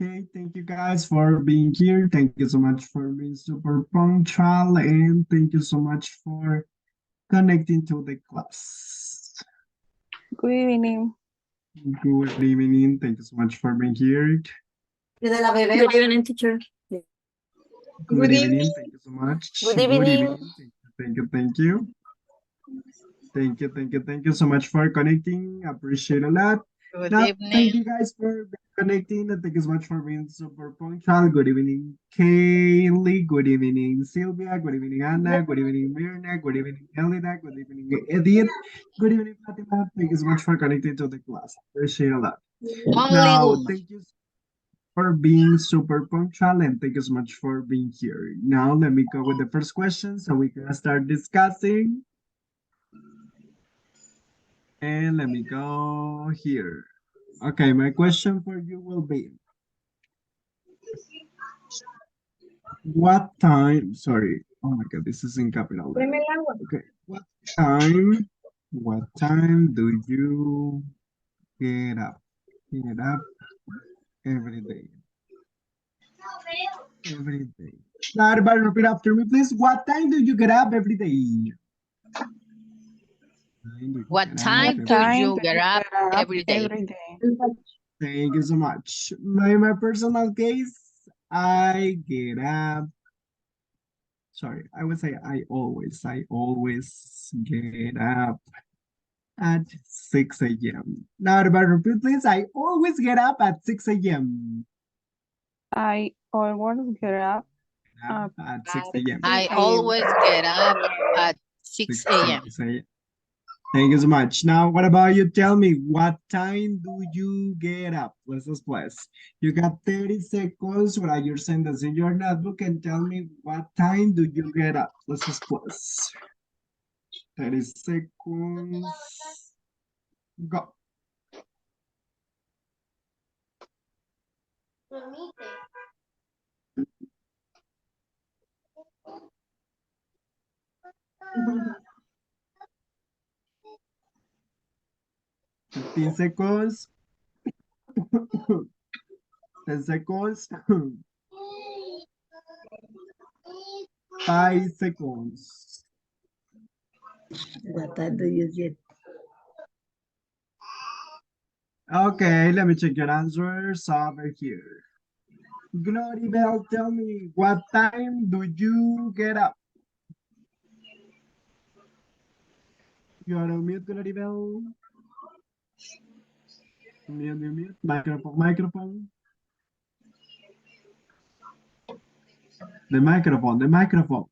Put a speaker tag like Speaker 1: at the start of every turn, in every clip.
Speaker 1: Okay, thank you guys for being here. Thank you so much for being super punctual and thank you so much for connecting to the class.
Speaker 2: Good evening.
Speaker 1: Good evening. Thank you so much for being here.
Speaker 3: Good evening, teacher.
Speaker 1: Good evening. Thank you so much.
Speaker 3: Good evening.
Speaker 1: Thank you. Thank you. Thank you. Thank you. Thank you so much for connecting. Appreciate a lot.
Speaker 4: Good
Speaker 1: Now,
Speaker 4: evening.
Speaker 1: thank you guys for connecting and thank you so much for being super punctual. Good evening, Kaylee. Good evening, Sylvia. Good evening, Anna. Good evening, Mirna. Good evening, Elida. Good evening, Edith. Good evening, Fatima. Thank you so much for connecting to the class. Appreciate a lot.
Speaker 4: Only
Speaker 1: Now,
Speaker 4: woman.
Speaker 1: thank you for being super punctual and thank you so much for being here. Now, let me go with the first question so we can start discussing. And let me go here. Okay, my question for you will be, what time, sorry, oh my God, this is in capital letter. Okay, what time do you get up? Get up every day. Every day. Now, everybody repeat after me, please. What time do you get up every day?
Speaker 4: What time do you get up every day?
Speaker 1: Thank you so much. My personal case, I get up. Sorry, I would say I always get up at 6 a.m. Now, everybody repeat, please. I always get up at 6 a.m.
Speaker 2: I always get up
Speaker 1: At 6 a.m.
Speaker 4: I always get up at 6 a.m.
Speaker 1: Thank you so much. Now, what about you? Tell me, what time do you get up? Let's just plus. You got 30 seconds. Write your sentence in your notebook and tell me what time do you get up? Let's just plus. 30 seconds. Go. Mm-hmm. 15 seconds. 10 seconds. 5 seconds.
Speaker 3: What time do you get?
Speaker 1: Okay, let me check your answers over here. Glory Bell, tell me, what time do you get up? You are on mute, Glory Bell. Mute. Microphone. The microphone.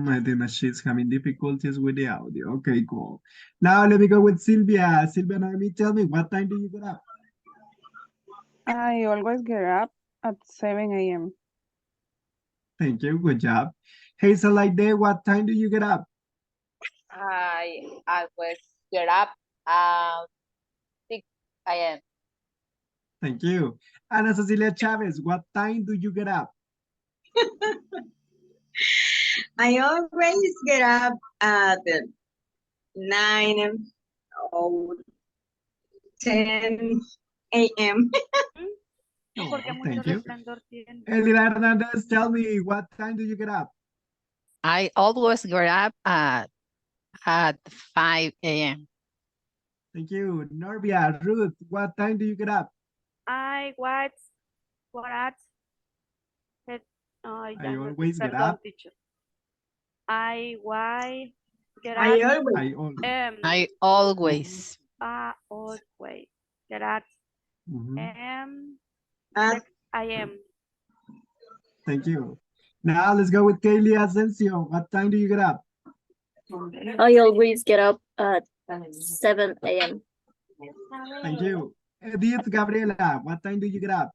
Speaker 1: I think that she's having difficulties with the audio. Okay, cool. Now let me go with Sylvia. Sylvia, now let me tell me, what time do you get up?
Speaker 2: I always get up at 7 a.m.
Speaker 1: Thank you. Good job. Hazel, like day, what time do you get up?
Speaker 5: I always get up at 6 a.m.
Speaker 1: Thank you. Ana Cecilia Chavez, what time do you get up?
Speaker 6: I always get up at 9 or 10 a.m.
Speaker 1: Oh, thank you. Elida Hernandez, tell me, what time do you get up?
Speaker 4: I always get up at 5 a.m.
Speaker 1: Thank you. Norbia, Ruth, what time do you get up?
Speaker 7: I always
Speaker 1: get up.
Speaker 7: I always get up.
Speaker 6: I always.
Speaker 4: I always.
Speaker 7: I always get up.
Speaker 6: At
Speaker 7: 6 a.m.
Speaker 1: Thank you. Now let's go with Kaylee Asensio. What time do you get up?
Speaker 3: I always get up at 7 a.m.
Speaker 1: Thank you. Edith Gabriela, what time do you get up?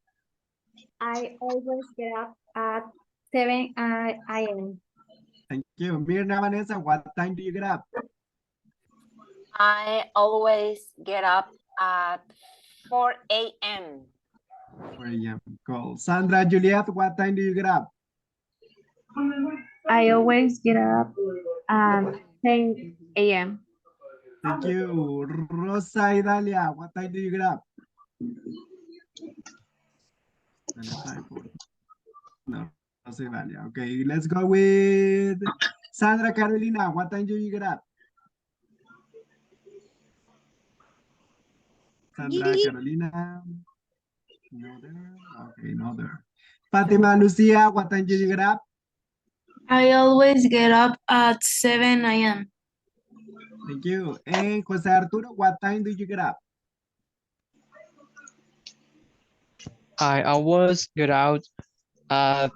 Speaker 8: I always get up at 7 a.m.
Speaker 1: Thank you. Mirna Vanessa, what time do you get up?
Speaker 9: I always get up at 4 a.m.
Speaker 1: 4 a.m. Cool. Sandra Juliet, what time do you get up?
Speaker 8: I always get up at 10 a.m.
Speaker 1: Thank you. Rosa Idalia, what time do you get up? No, Rosa Idalia. Okay, let's go with Sandra Carolina. What time do you get up? Sandra Carolina. No there. Okay, no there. Fatima Lucia, what time do you get up?
Speaker 10: I always get up at 7 a.m.
Speaker 1: Thank you. And Jose Arturo, what time do you get up?
Speaker 11: I always get out at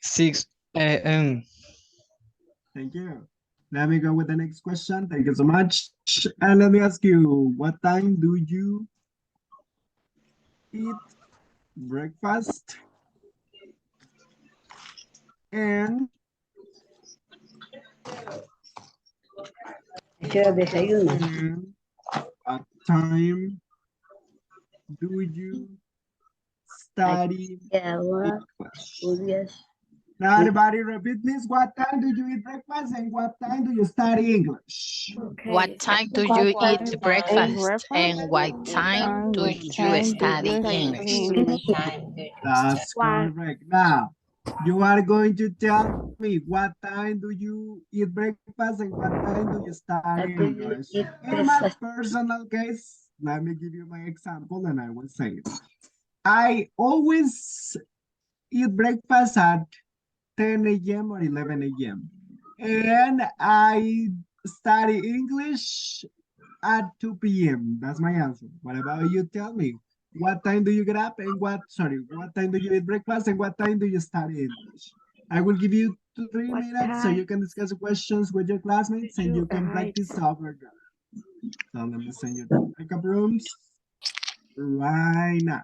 Speaker 11: 6 a.m.
Speaker 1: Thank you. Let me go with the next question. Thank you so much. And let me ask you, what time do you eat breakfast? And and what time do you study English? Now, everybody repeat this. What time do you eat breakfast and what time do you study English?
Speaker 4: What
Speaker 7: Okay.
Speaker 4: time do
Speaker 2: What
Speaker 4: you
Speaker 2: time
Speaker 4: eat
Speaker 2: do you eat
Speaker 4: breakfast
Speaker 2: breakfast?
Speaker 4: and what time
Speaker 2: And
Speaker 4: do
Speaker 2: what
Speaker 4: you
Speaker 2: time do you
Speaker 4: study
Speaker 2: study
Speaker 4: English?
Speaker 2: English?
Speaker 1: That's
Speaker 7: One.
Speaker 1: correct. Now, you are going to tell me what time do you eat breakfast and what time do you study English? In my personal case, let me give you my example and I will say it. I always eat breakfast at 10 a.m. or 11 a.m. And I study English at 2 p.m. That's my answer. What about you? Tell me. What time do you get up and what time do you eat breakfast and what time do you study English? I will give you 3 minutes so
Speaker 7: What
Speaker 1: you can discuss questions with your classmates and
Speaker 7: time
Speaker 1: you
Speaker 7: do
Speaker 1: can
Speaker 7: you arrive?
Speaker 1: practice over there. So let me send you the makeup rooms right now.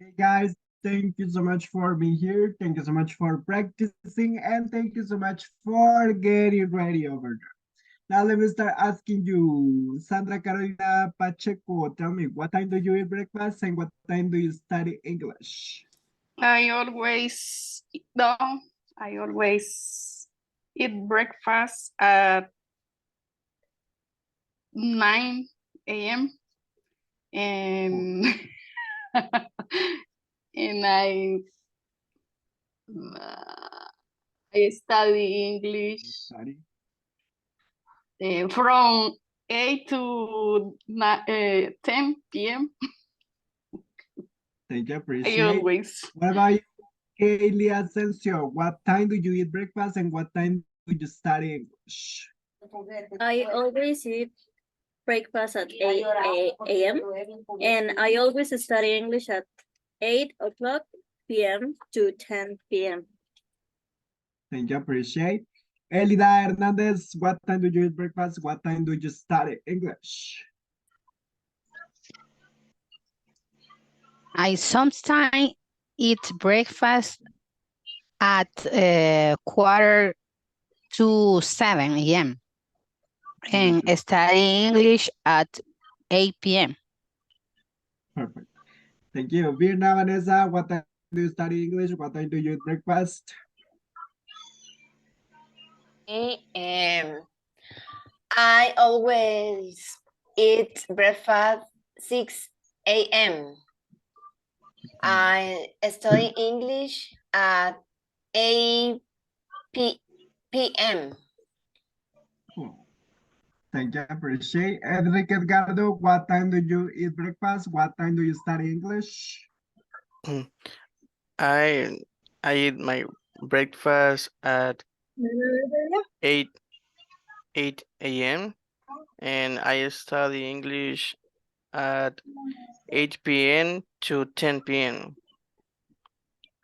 Speaker 1: Hey guys, thank you so much for being here. Thank you so much for practicing and thank you so much for getting ready over there. Now let me start asking you, Sandra Carolina Pacheco, tell me what time do you eat breakfast and what time do you study English?
Speaker 2: I always eat breakfast at 9 a.m. and and I study English
Speaker 1: Study.
Speaker 2: from 8 to 10 p.m.
Speaker 1: Thank you,
Speaker 2: I
Speaker 1: appreciate.
Speaker 2: always.
Speaker 1: What about you, Kaylee Asensio? What time do you eat breakfast and what time do you study English?
Speaker 3: I always eat breakfast at 8 a.m. and I always study English at 8 o'clock p.m. to 10 p.m.
Speaker 1: Thank you, appreciate. Elida Hernandez, what time do you eat breakfast? What time do you study English?
Speaker 4: I sometimes eat breakfast at 6:45 a.m. and study English at 8 p.m.
Speaker 1: Perfect. Thank you. Virna Vanessa, what time do you study English? What time do you eat breakfast?
Speaker 9: I always eat breakfast 6 a.m. I study English at 8 p.m.
Speaker 1: Cool. Thank you, appreciate. Enrique Edgardo, what time do you eat breakfast? What time do you study English?
Speaker 11: I eat my breakfast at 8 a.m. and I study English at 8 p.m. to 10 p.m.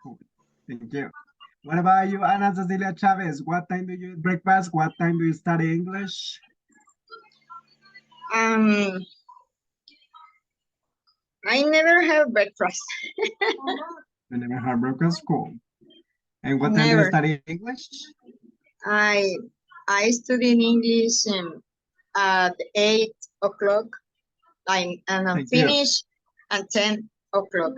Speaker 1: Cool. Thank you. What about you, Ana Cecilia Chavez? What time do you eat breakfast? What time do you study English?
Speaker 6: I never have breakfast.
Speaker 1: You never have breakfast? Cool. And what time do you
Speaker 6: Never.
Speaker 1: study English?
Speaker 6: I study in English at 8 o'clock and I'm
Speaker 1: Thank you.
Speaker 6: finished at 10 o'clock.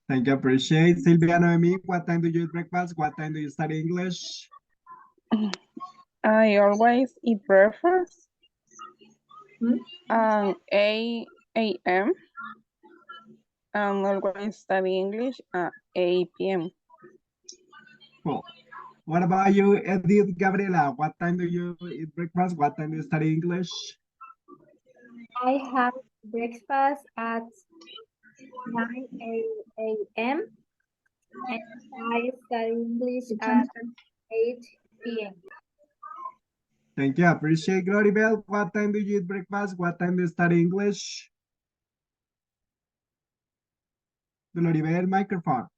Speaker 1: Thank you, appreciate. Silvia Noemi, what time do you eat breakfast? What time do you study English?
Speaker 2: I always eat breakfast at 8 a.m. and always study English at 8 p.m.
Speaker 1: Cool. What about you, Edith Gabriela? What time do you eat breakfast? What time do you study English?
Speaker 8: I have breakfast at 9 a.m. and I study English at 8 p.m.
Speaker 1: Thank you, appreciate. Gloribel, what time do you eat breakfast? What time do you study English? Gloribel, microphone.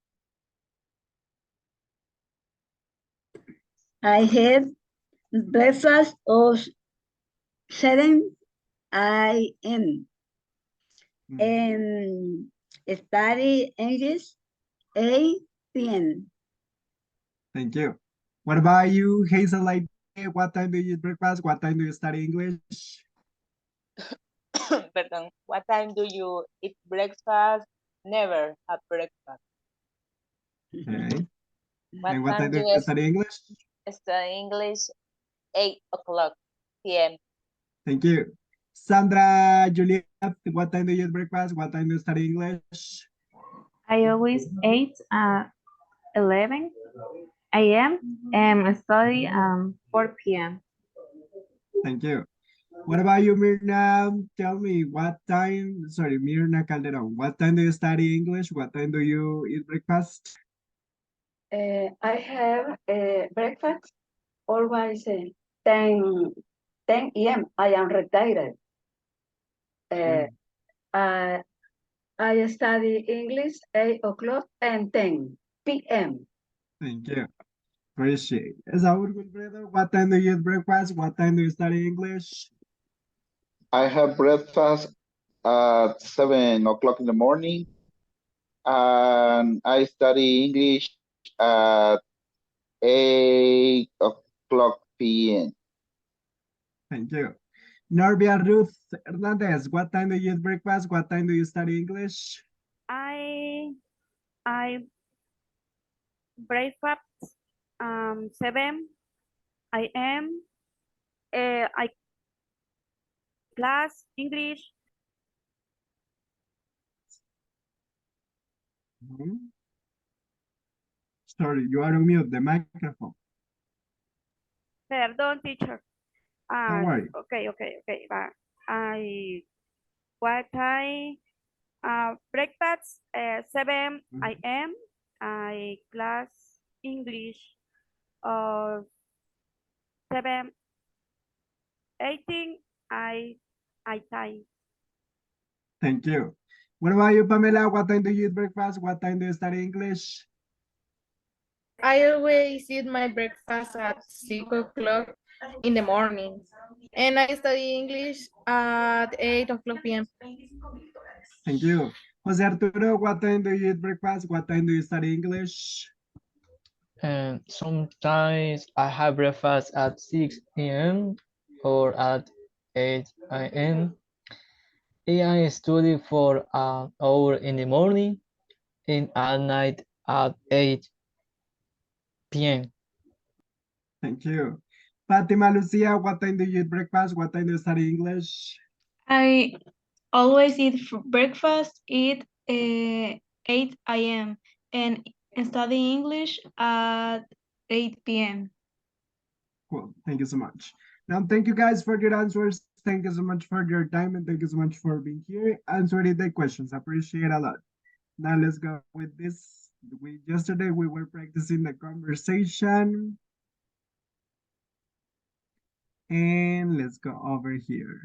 Speaker 12: I have breakfast of 7 a.m. and study English 8 p.m.
Speaker 1: Thank you. What about you, Hazel Light? What time do you eat breakfast? What time do you study English?
Speaker 5: Pardon. What time do you eat breakfast? Never have breakfast.
Speaker 1: Okay.
Speaker 5: What
Speaker 1: And what time
Speaker 5: time
Speaker 1: do
Speaker 5: do
Speaker 1: you
Speaker 5: you
Speaker 1: study English?
Speaker 5: study English? 8 o'clock p.m.
Speaker 1: Thank you. Sandra, Juliet, what time do you eat breakfast? What time do you study English?
Speaker 13: I always eat at 11 a.m. and study 4 p.m.
Speaker 1: Thank you. What about you, Mirna? Tell me what time, sorry, Mirna Calderon, what time do you study English? What time do you eat breakfast?
Speaker 12: I have breakfast always 10 a.m. I am retired. I study English 8 o'clock and 10 p.m.
Speaker 1: Thank you. Appreciate it. Saúl Wilfredo, what time do you eat breakfast? What time do you study English?
Speaker 14: I have breakfast at 7 o'clock in the morning and I study English at 8 o'clock p.m.
Speaker 1: Thank you. Norbia Ruth Hernandez, what time do you eat breakfast? What time do you study English?
Speaker 7: I breakfast 7 a.m. I class English.
Speaker 1: Sorry, you are on mute, the microphone.
Speaker 7: Perdón, teacher.
Speaker 1: Don't worry.
Speaker 7: Okay. Va. What time? Breakfast 7 a.m. I class English 7:18. I time.
Speaker 1: Thank you. What about you, Pamela? What time do you eat breakfast? What time do you study English?
Speaker 10: I always eat my breakfast at 6 o'clock in the morning, and I study English at 8 o'clock p.m.
Speaker 1: Thank you. Jose Arturo, what time do you eat breakfast? What time do you study English?
Speaker 15: And sometimes I have breakfast at 6 a.m. or at 8 a.m. I study for an hour in the morning and at night at 8 p.m.
Speaker 1: Thank you. Fatima Lucia, what time do you eat breakfast? What time do you study English?
Speaker 10: I always eat breakfast at 8 a.m. and study English at 8 p.m.
Speaker 1: Cool. Thank you so much. Now, thank you guys for your answers. Thank you so much for your time and thank you so much for being here answering the questions. Appreciate a lot. Now let's go with this. Yesterday we were practicing the conversation. And let's go over here.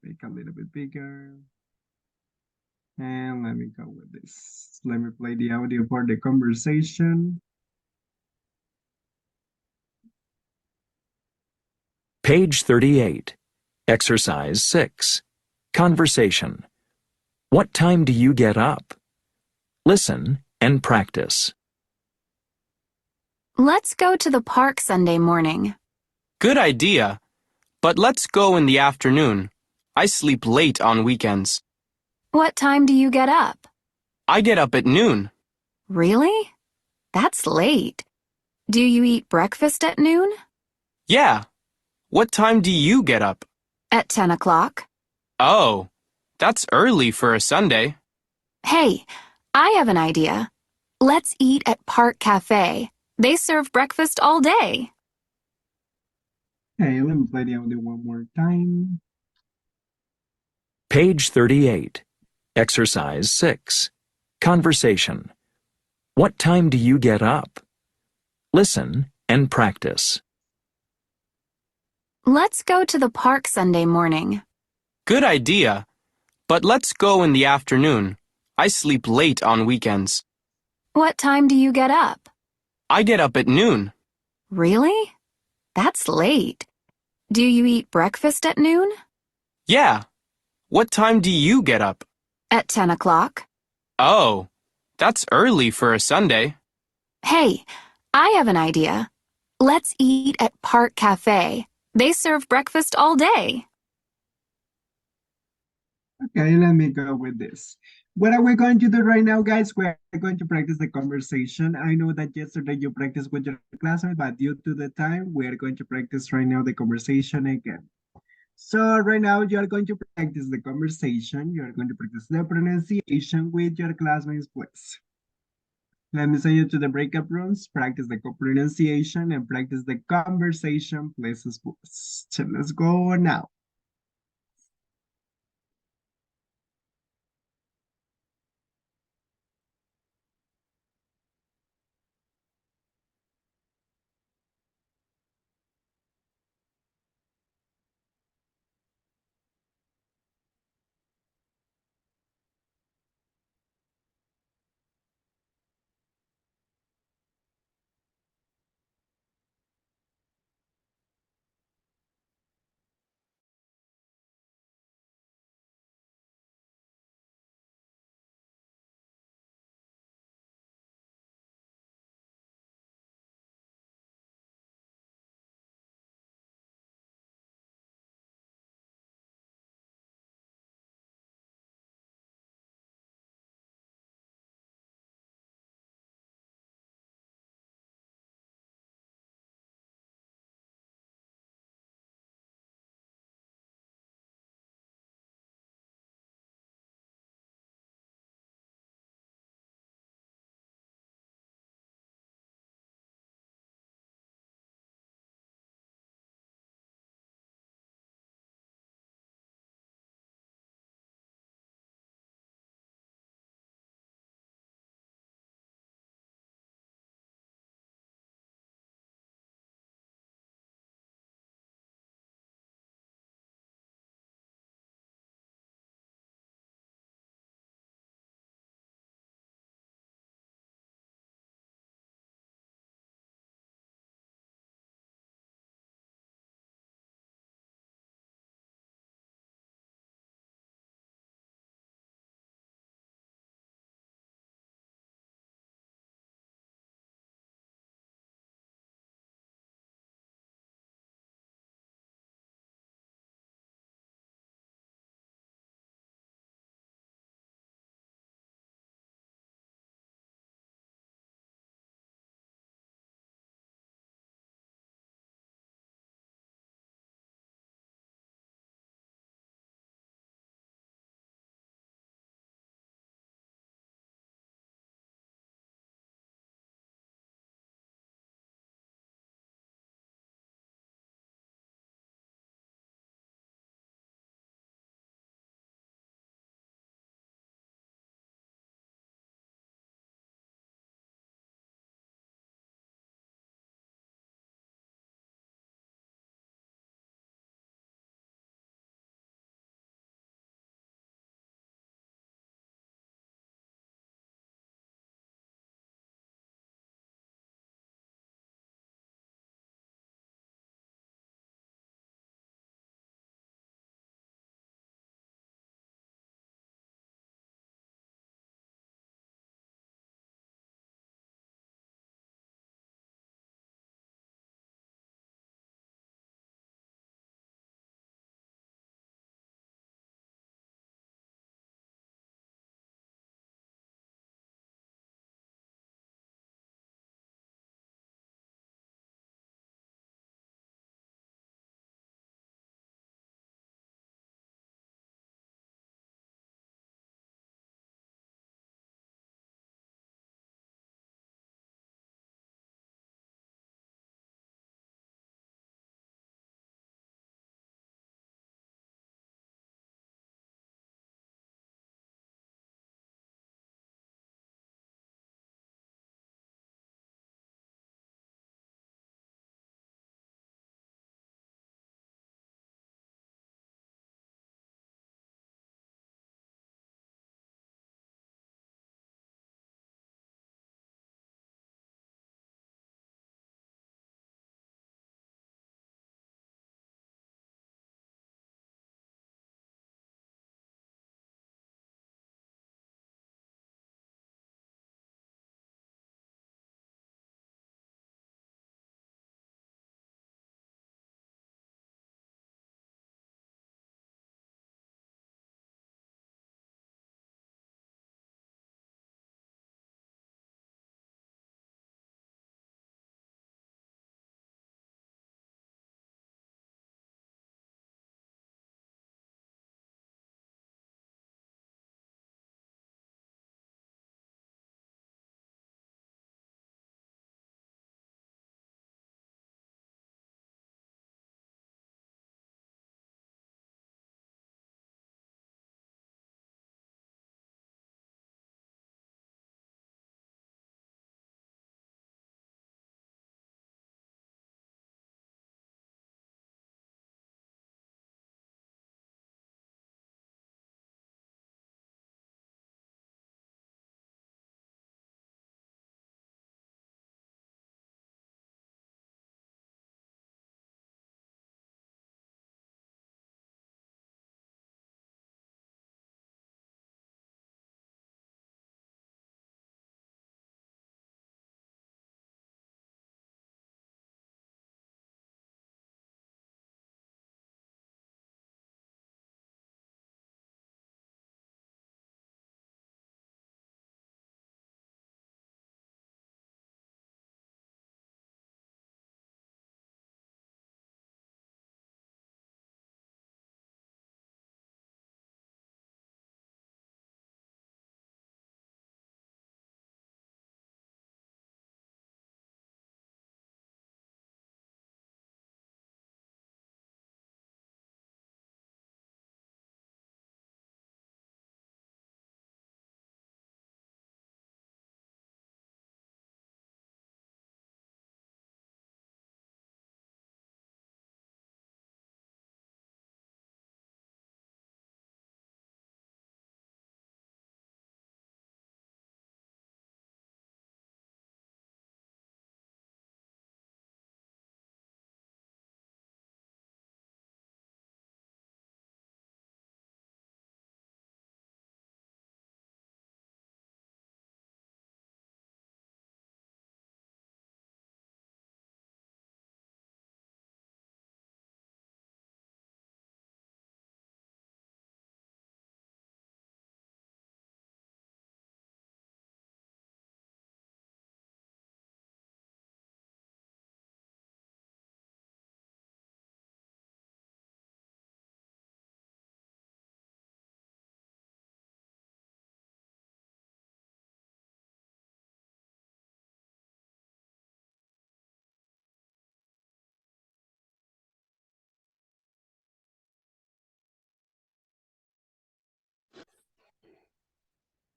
Speaker 1: Make a little bit bigger. And let me go with this. Let me play the audio for the conversation.
Speaker 16: Page 38, Exercise 6, Conversation. What time do you get up? Listen and practice.
Speaker 17: Let's go to the park Sunday morning.
Speaker 18: Good idea, but let's go in the afternoon. I sleep late on weekends.
Speaker 17: What time do you get up?
Speaker 18: I get up at noon.
Speaker 17: Really? That's late. Do you eat breakfast at noon?
Speaker 18: Yeah. What time do you get up?
Speaker 17: At 10 o'clock.
Speaker 18: Oh, that's early for a Sunday.
Speaker 17: Hey, I have an idea. Let's eat at Park Cafe. They serve breakfast all day.
Speaker 1: Okay, let me play the audio one more time.
Speaker 16: Page 38, Exercise 6, Conversation. What time do you get up? Listen and practice.
Speaker 17: Let's go to the park Sunday morning.
Speaker 18: Good idea, but let's go in the afternoon. I sleep late on weekends.
Speaker 17: What time do you get up?
Speaker 18: I get up at noon.
Speaker 17: Really? That's late. Do you eat breakfast at noon?
Speaker 18: Yeah. What time do you get up?
Speaker 17: At 10 o'clock.
Speaker 18: Oh, that's early for a Sunday.
Speaker 17: Hey, I have an idea. Let's eat at Park Cafe. They serve breakfast all day.
Speaker 1: Okay, let me go with this. What are we going to do right now, guys? We're going to practice the conversation. I know that yesterday you practiced with your classmates, but due to the time, we are going to practice right now the conversation again. So right now, you are going to practice the conversation. You are going to practice the pronunciation with your classmates, please. Let me send you to the breakup rooms, practice the pronunciation and practice the conversation, please. So let's go now.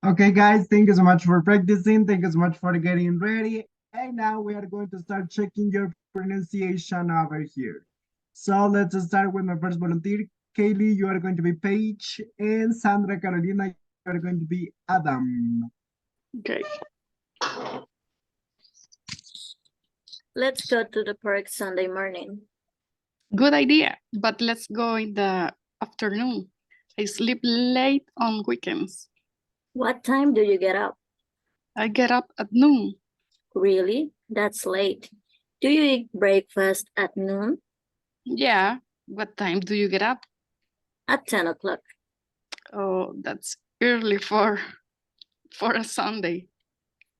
Speaker 1: Okay, guys, thank you so much for practicing. Thank you so much for getting ready. And now we are going to start checking your pronunciation over here. So let's start with my first volunteer. Kaylee, you are going to be Paige, and Sandra Carolina, you are going to be Adam.
Speaker 19: Okay.
Speaker 3: Let's go to the park Sunday morning.
Speaker 19: Good idea, but let's go in the afternoon. I sleep late on weekends.
Speaker 3: What time do you get up?
Speaker 19: I get up at noon.
Speaker 3: Really? That's late. Do you eat breakfast at noon?
Speaker 19: Yeah. What time do you get up?
Speaker 3: At 10 o'clock.
Speaker 19: Oh, that's early for a Sunday.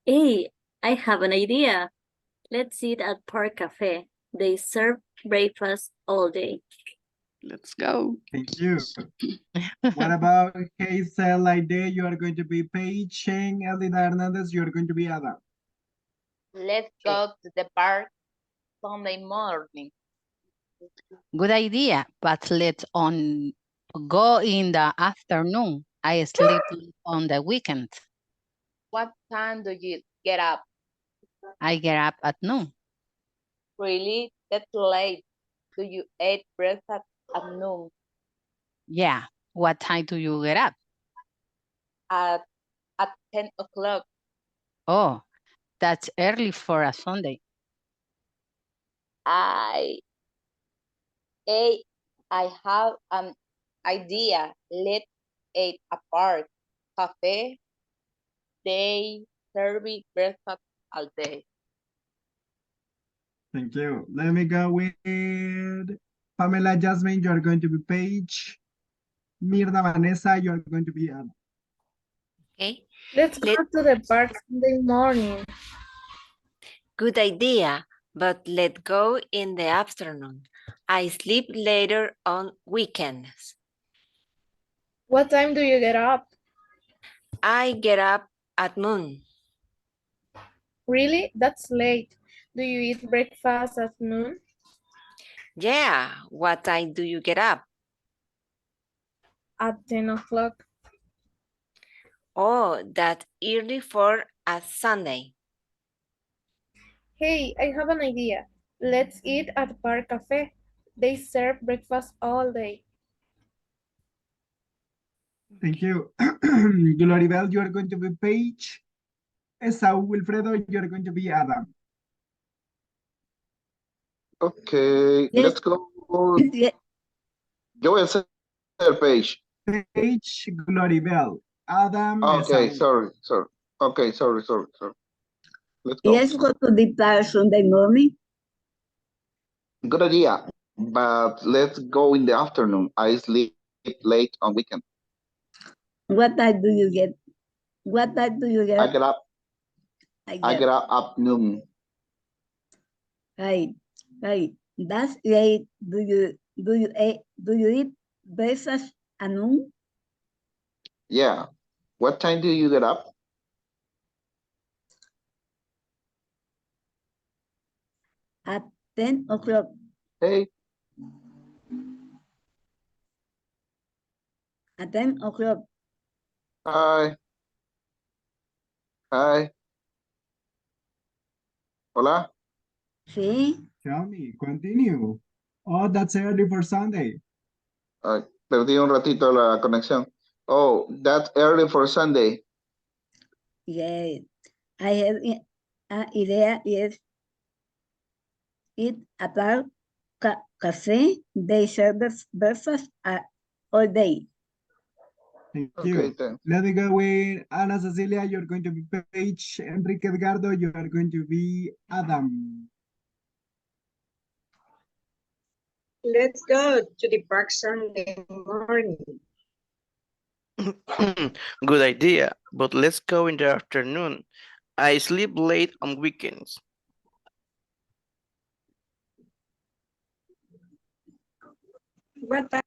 Speaker 3: Hey, I have an idea. Let's eat at Park Cafe. They serve breakfast all day.
Speaker 19: Let's go.
Speaker 1: Thank you. What about Hazel Aide? You are going to be Paige, and Elida Hernandez, you are going to be Adam.
Speaker 5: Let's go to the park Sunday morning.
Speaker 4: Good idea, but let's go in the afternoon. I sleep on the weekend.
Speaker 5: What time do you get up?
Speaker 4: I get up at noon.
Speaker 5: Really? That's late. Do you eat breakfast at noon?
Speaker 4: Yeah. What time do you get up?
Speaker 5: At 10 o'clock.
Speaker 4: Oh, that's early for a Sunday.
Speaker 5: I have an idea. Let's eat a park cafe. They serve breakfast all day.
Speaker 1: Thank you. Let me go with Pamela Jasmine, you are going to be Paige. Mirna Vanessa, you are going to be Adam.
Speaker 10: Okay. Let's go to the park Sunday morning.
Speaker 9: Good idea, but let's go in the afternoon. I sleep later on weekends.
Speaker 10: What time do you get up?
Speaker 9: I get up at noon.
Speaker 10: Really? That's late. Do you eat breakfast at noon?
Speaker 9: Yeah, what time do you get up?
Speaker 10: At 10 o'clock.
Speaker 9: Oh, that's early for a Sunday.
Speaker 10: Hey, I have an idea. Let's eat at Park Cafe. They serve breakfast all day.
Speaker 1: Thank you. Gloribel, you are going to be Paige. Esau Wilfredo, you are going to be Adam.
Speaker 14: Okay, let's go. Yo voy a ser Paige.
Speaker 1: Paige, Gloribel, Adam,
Speaker 14: Okay,
Speaker 1: Esau.
Speaker 14: sorry. Okay, sorry. Let's go.
Speaker 12: Let's go to the park Sunday morning.
Speaker 14: Good idea, but let's go in the afternoon. I sleep late on weekend.
Speaker 12: What time do you get? What time do you get?
Speaker 14: I get up at noon.
Speaker 12: Right. That's late. Do you eat breakfast at noon?
Speaker 14: Yeah. What time do you get up?
Speaker 12: At 10 o'clock.
Speaker 14: Hey.
Speaker 12: At 10 o'clock.
Speaker 14: Hi. Hola.
Speaker 12: Sí.
Speaker 1: Tell me, continue. Oh, that's early for Sunday.
Speaker 14: Perdí un ratito la conexión. Oh, that's early for Sunday.
Speaker 12: Yeah. I have an idea. Yes. Eat at our cafe. They serve breakfast all day.
Speaker 1: Thank
Speaker 14: Okay,
Speaker 1: you.
Speaker 14: thanks.
Speaker 1: Let me go with Ana Cecilia, you're going to be Paige. Enrique Edgardo, you are going to be Adam.
Speaker 6: Let's go to the park Sunday morning.
Speaker 11: Good idea, but let's go in the afternoon. I sleep late on weekends.
Speaker 6: What time?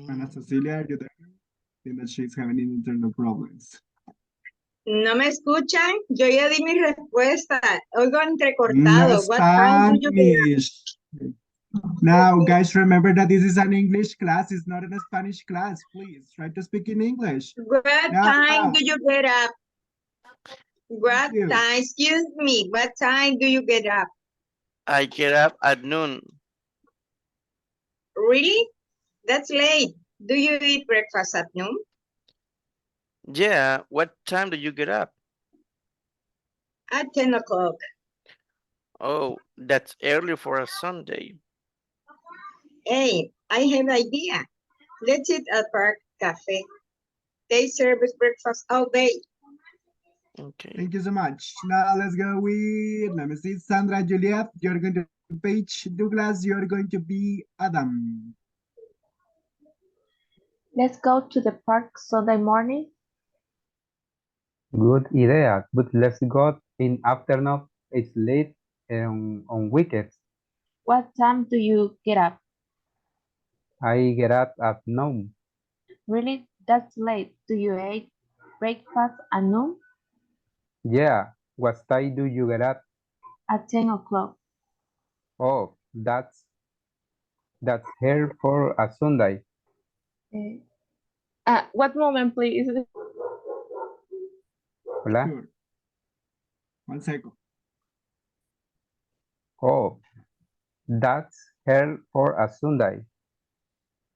Speaker 1: Ana Cecilia, you there? I think that she's having internal problems.
Speaker 6: ¿No me escuchan? Yo ya di mi respuesta. Oigo
Speaker 1: No
Speaker 6: entrecortado. What time do you get up?
Speaker 1: Spanish. Now, guys, remember that this is an English class. It's not a Spanish class. Please try to speak in English.
Speaker 6: What time do you get up? What
Speaker 1: you.
Speaker 6: time, excuse me, what time do you get up?
Speaker 11: I get up at noon.
Speaker 6: Really? That's late. Do you eat breakfast at noon?
Speaker 11: Yeah, what time do you get up?
Speaker 6: At 10 o'clock.
Speaker 11: Oh, that's early for a Sunday.
Speaker 6: Hey, I have an idea. Let's eat at Park Cafe. They serve breakfast all day.
Speaker 11: Okay.
Speaker 1: Thank you so much. Now let's go with, let me see, Sandra, Juliet, you're going to be Paige, Douglas, you're going to be Adam.
Speaker 13: Let's go to the park Sunday morning.
Speaker 20: Good idea, but let's go in afternoon. It's late on weekends.
Speaker 13: What time do you get up?
Speaker 20: I get up at noon.
Speaker 13: Really? That's late. Do you eat breakfast at noon?
Speaker 20: Yeah, what time do you get up?
Speaker 13: At 10 o'clock.
Speaker 20: Oh, that's here for a Sunday.
Speaker 10: What moment, please?
Speaker 20: Hola.
Speaker 1: Sure. 1 second.
Speaker 20: Oh, that's here for a Sunday.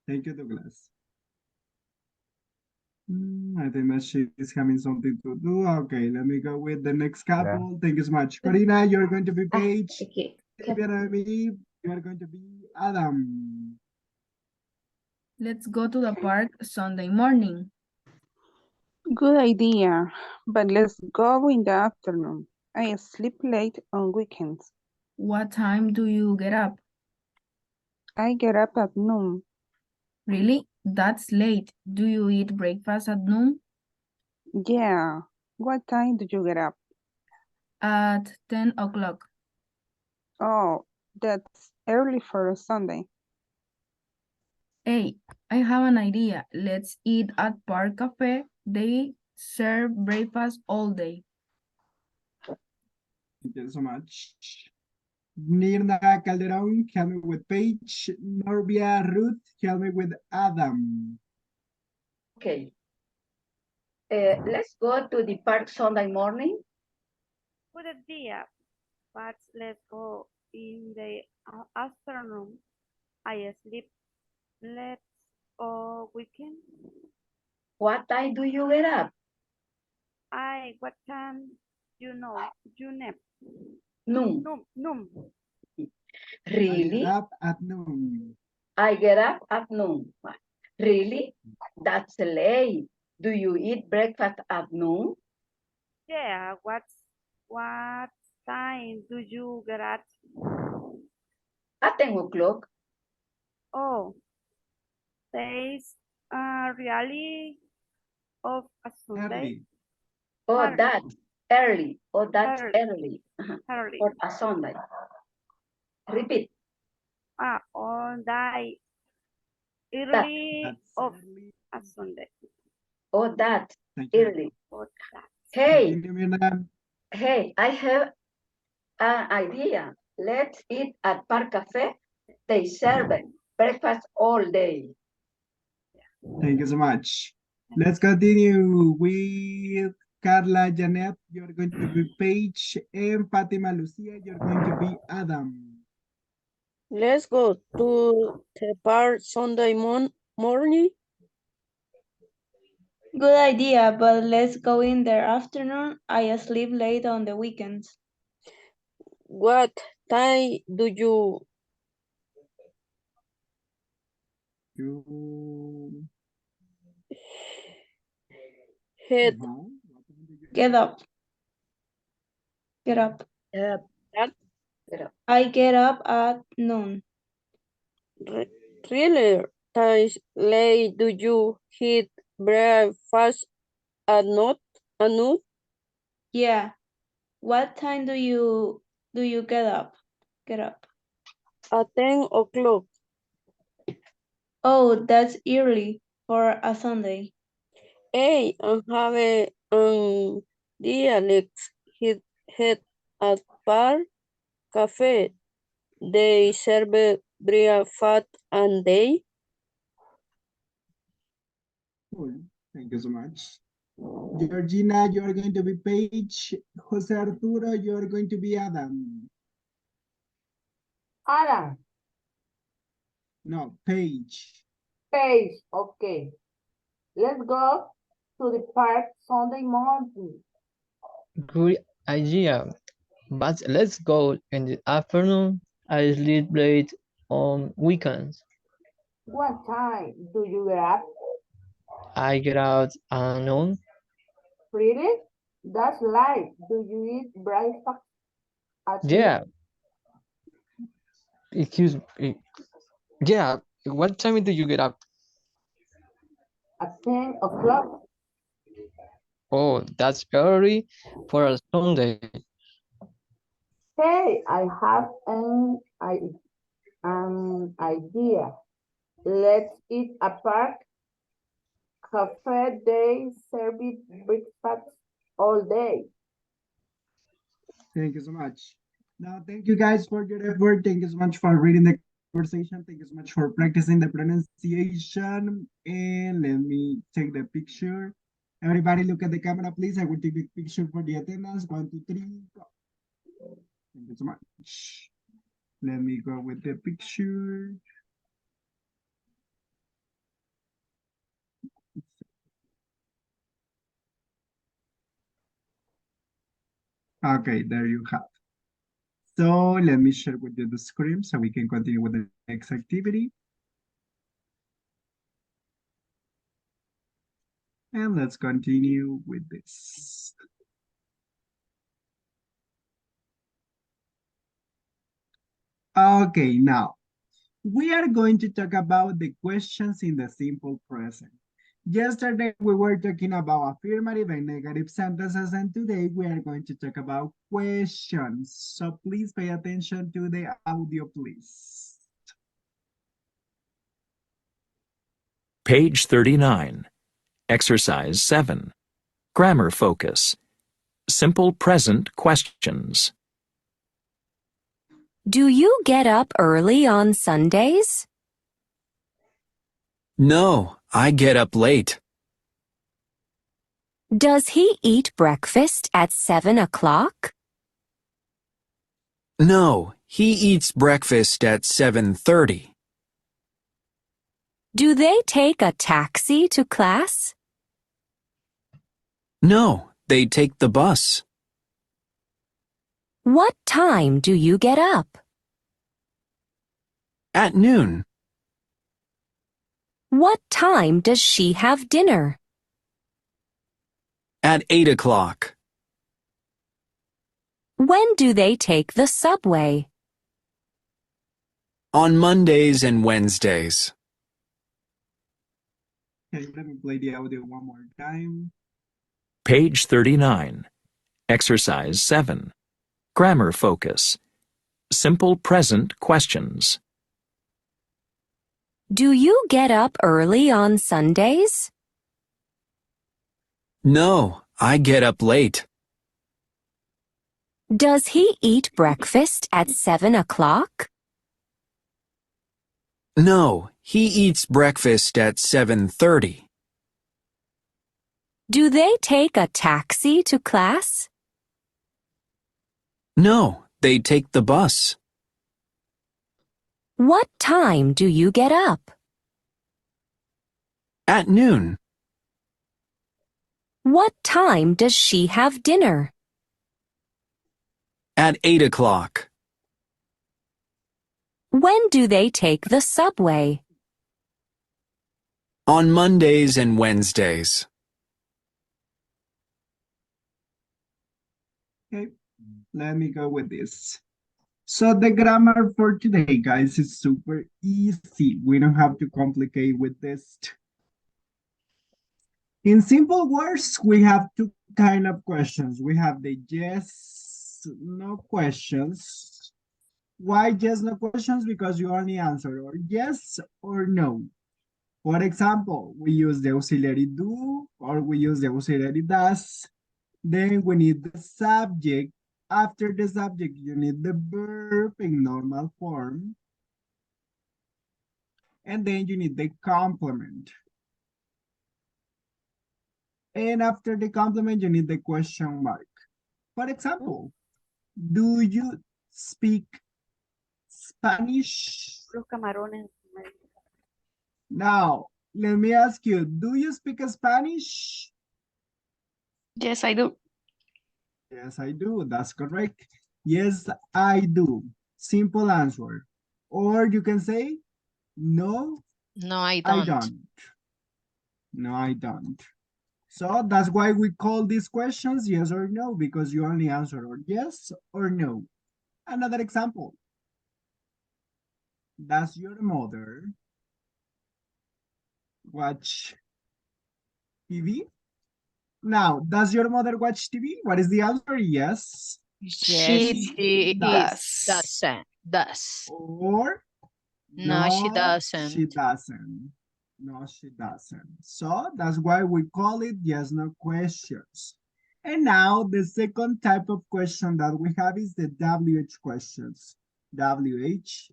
Speaker 1: Thank you, Douglas. I think that she is having something to do. Okay, let me go with the next couple. Thank you so much. Corina, you're going to be Paige.
Speaker 13: Okay.
Speaker 1: Eve, you're going to be Adam.
Speaker 10: Let's go to the park Sunday morning.
Speaker 2: Good idea, but let's go in the afternoon. I sleep late on weekends.
Speaker 10: What time do you get up?
Speaker 2: I get up at noon.
Speaker 10: Really? That's late. Do you eat breakfast at noon?
Speaker 2: Yeah. What time do you get up?
Speaker 10: At 10 o'clock.
Speaker 2: Oh, that's early for a Sunday.
Speaker 10: Hey, I have an idea. Let's eat at Park Cafe. They serve breakfast all day.
Speaker 1: Thank you so much. Nirna Calderon, help me with Paige. Norbia Ruth, help me with Adam.
Speaker 12: Okay. Let's go to the park Sunday morning.
Speaker 7: Good idea, but let's go in the afternoon. I sleep late all weekend.
Speaker 12: What time do you get up?
Speaker 7: What time you nap?
Speaker 12: Noon.
Speaker 7: Noon.
Speaker 12: Really?
Speaker 1: I get up at noon.
Speaker 12: I get up at noon. Really? That's late. Do you eat breakfast at noon?
Speaker 7: Yeah, what time do you get up?
Speaker 12: At 10 o'clock.
Speaker 7: Oh, days really of a Sunday.
Speaker 12: Oh,
Speaker 7: Early.
Speaker 12: that's early. Oh, that's
Speaker 7: Early.
Speaker 12: early.
Speaker 7: Early.
Speaker 12: For a Sunday. Repeat.
Speaker 7: On day early of a Sunday.
Speaker 12: Oh, that's
Speaker 1: Thank you.
Speaker 12: early.
Speaker 7: Oh, that.
Speaker 12: Hey,
Speaker 1: Continue, Mirna.
Speaker 12: hey, I have an idea. Let's eat at Park Cafe. They serve breakfast all day.
Speaker 1: Thank you so much. Let's continue with Carla Janet. You're going to be Paige, and Fatima Lucia, you're going to be Adam.
Speaker 21: Let's go to the park Sunday morning.
Speaker 8: Good idea, but let's go in the afternoon. I sleep late on the weekends.
Speaker 21: What time do you head?
Speaker 8: Get up. Get up.
Speaker 12: Get up.
Speaker 8: I get up at noon.
Speaker 21: Really? Times late do you eat breakfast at noon?
Speaker 8: Yeah. What time do you get up? Get up.
Speaker 21: At 10 o'clock.
Speaker 8: Oh, that's early for a Sunday.
Speaker 21: Hey, and have a let's head at Park Cafe. They serve breakfast and day?
Speaker 1: Cool. Thank you so much. Georgina, you are going to be Paige. Jose Arturo, you are going to be Adam.
Speaker 15: Adam,
Speaker 1: No, Paige.
Speaker 15: Paige, okay. Let's go to the park Sunday morning.
Speaker 22: Good idea, but let's go in the afternoon. I sleep late on weekends.
Speaker 15: What time do you get up?
Speaker 22: I get out at noon.
Speaker 15: Really? That's light. Do you eat breakfast at
Speaker 22: Yeah, excuse me. Yeah, what time do you get up?
Speaker 15: at 10 o'clock?
Speaker 22: Oh, that's early for a Sunday.
Speaker 15: Hey, I have an idea. Let's eat a park cafe. They serve breakfast all day.
Speaker 1: Thank you so much. Now, thank you guys for your effort. Thank you so much for reading the conversation. Thank you so much for practicing the pronunciation. And let me take the picture. Everybody look at the camera, please. I will take the picture for the attendance. 1, 2, 3, go. Thank you so much. Let me go with the picture. Okay, there you have. So let me share with you the screen so we can continue with the next activity. And let's continue with this. Okay, now we are going to talk about the questions in the simple present. Yesterday, we were talking about affirmative and negative sentences, and today we are going to talk about questions. So please pay attention to the audio, please.
Speaker 16: Page 39. Exercise 7. Grammar focus. Simple present questions.
Speaker 17: Do you get up early on Sundays?
Speaker 18: No, I get up late.
Speaker 17: Does he eat breakfast at 7 o'clock?
Speaker 18: No, he eats breakfast at 7:30.
Speaker 17: Do they take a taxi to class?
Speaker 18: No, they take the bus.
Speaker 17: What time do you get up?
Speaker 18: At noon.
Speaker 17: What time does she have dinner?
Speaker 18: At 8 o'clock.
Speaker 17: When do they take the subway?
Speaker 18: On Mondays and Wednesdays.
Speaker 1: Okay, let me play the audio one more time.
Speaker 16: Page 39. Exercise 7. Grammar focus. Simple present questions.
Speaker 17: Do you get up early on Sundays?
Speaker 18: No, I get up late.
Speaker 17: Does he eat breakfast at 7 o'clock?
Speaker 18: No, he eats breakfast at 7:30.
Speaker 17: Do they take a taxi to class?
Speaker 18: No, they take the bus.
Speaker 17: What time do you get up?
Speaker 18: At noon.
Speaker 17: What time does she have dinner?
Speaker 18: At 8 o'clock.
Speaker 17: When do they take the subway?
Speaker 18: On Mondays and Wednesdays.
Speaker 1: Okay, let me go with this. So the grammar for today, guys, is super easy. We don't have to complicate with this. In simple words, we have two kind of questions. We have the yes, no questions. Why yes, no questions? Because you only answer or yes or no. For example, we use the auxiliary do or we use the auxiliary does. Then we need the subject. After the subject, you need the verb in normal form. And then you need the complement. And after the complement, you need the question mark. For example, do you speak Spanish?
Speaker 7: Los camarones.
Speaker 1: Now, let me ask you, do you speak Spanish?
Speaker 8: Yes, I do.
Speaker 1: Yes, I do. That's correct. Yes, I do. Simple answer. Or you can say, no,
Speaker 4: No, I
Speaker 1: I
Speaker 4: don't.
Speaker 1: don't. No, I don't. So that's why we call these questions yes or no, because you only answer or yes or no. Another example. Does your mother watch TV? Now, does your mother watch TV? What is the answer? Yes.
Speaker 4: Yes, she
Speaker 1: does.
Speaker 4: does.
Speaker 1: Or
Speaker 4: No, she
Speaker 1: no,
Speaker 4: doesn't.
Speaker 1: she doesn't. No, she doesn't. So that's why we call it yes, no questions. And now the second type of question that we have is the WH questions. WH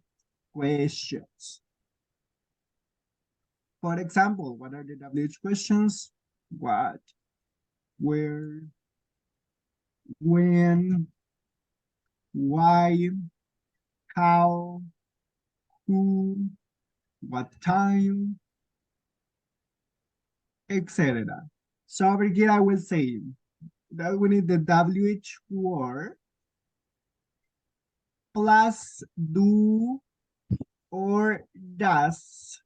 Speaker 1: questions. For example, what are the WH questions? What, where, when, why, how, who, what time, etc. So over here I will say that we need the WH word plus do or does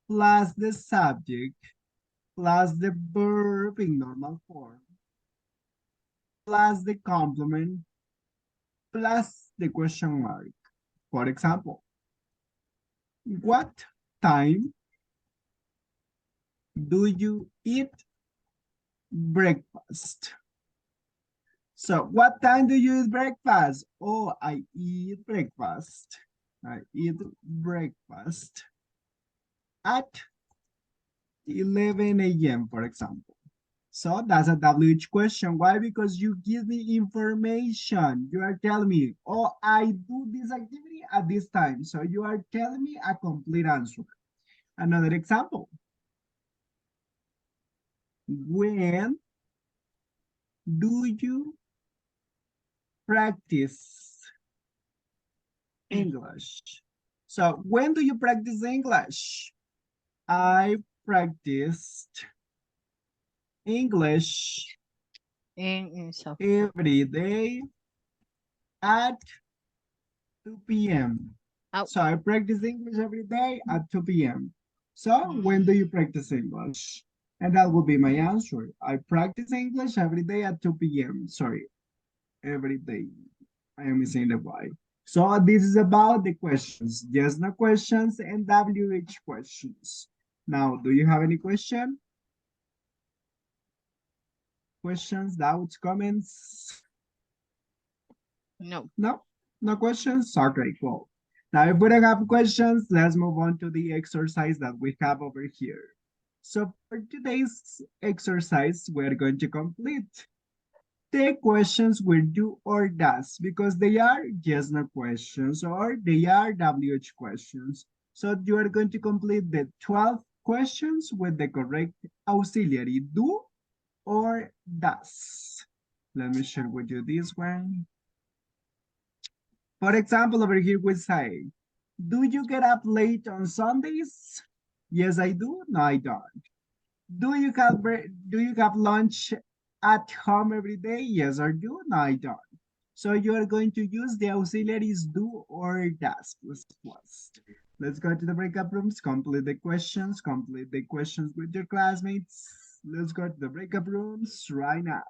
Speaker 1: plus the subject plus the verb in normal form plus the complement plus the question mark. For example, what time do you eat breakfast? So what time do you eat breakfast? Oh, I eat breakfast. I eat breakfast at 11 a.m., for example. So that's a WH question. Why? Because you give me information. You are telling me, oh, I do this activity at this time. So you are telling me a complete answer. Another example. When do you practice English? So when do you practice English? I practiced English every day at 2 p.m. So I practice English every day at 2 p.m. So when do you practice English? And that will be my answer. I practice English every day at 2 p.m. Sorry, every day. I am missing the Y. So this is about the questions. Yes, no questions and WH questions. Now, do you have any question? Questions, doubts, comments?
Speaker 4: No.
Speaker 1: No? No questions? Okay, cool. Now, if we don't have questions, let's move on to the exercise that we have over here. So for today's exercise, we're going to complete the questions with do or does because they are yes no questions or they are WH questions. So you are going to complete the 12 questions with the correct auxiliary do or does. Let me share with you this one. For example, over here we say, do you get up late on Sundays? Yes, I do. No, I don't. Do you have lunch at home every day? Yes or do? No, I don't. So you are going to use the auxiliaries do or does plus plus. Let's go to the breakup rooms, complete the questions with your classmates. Let's go to the breakup rooms right now.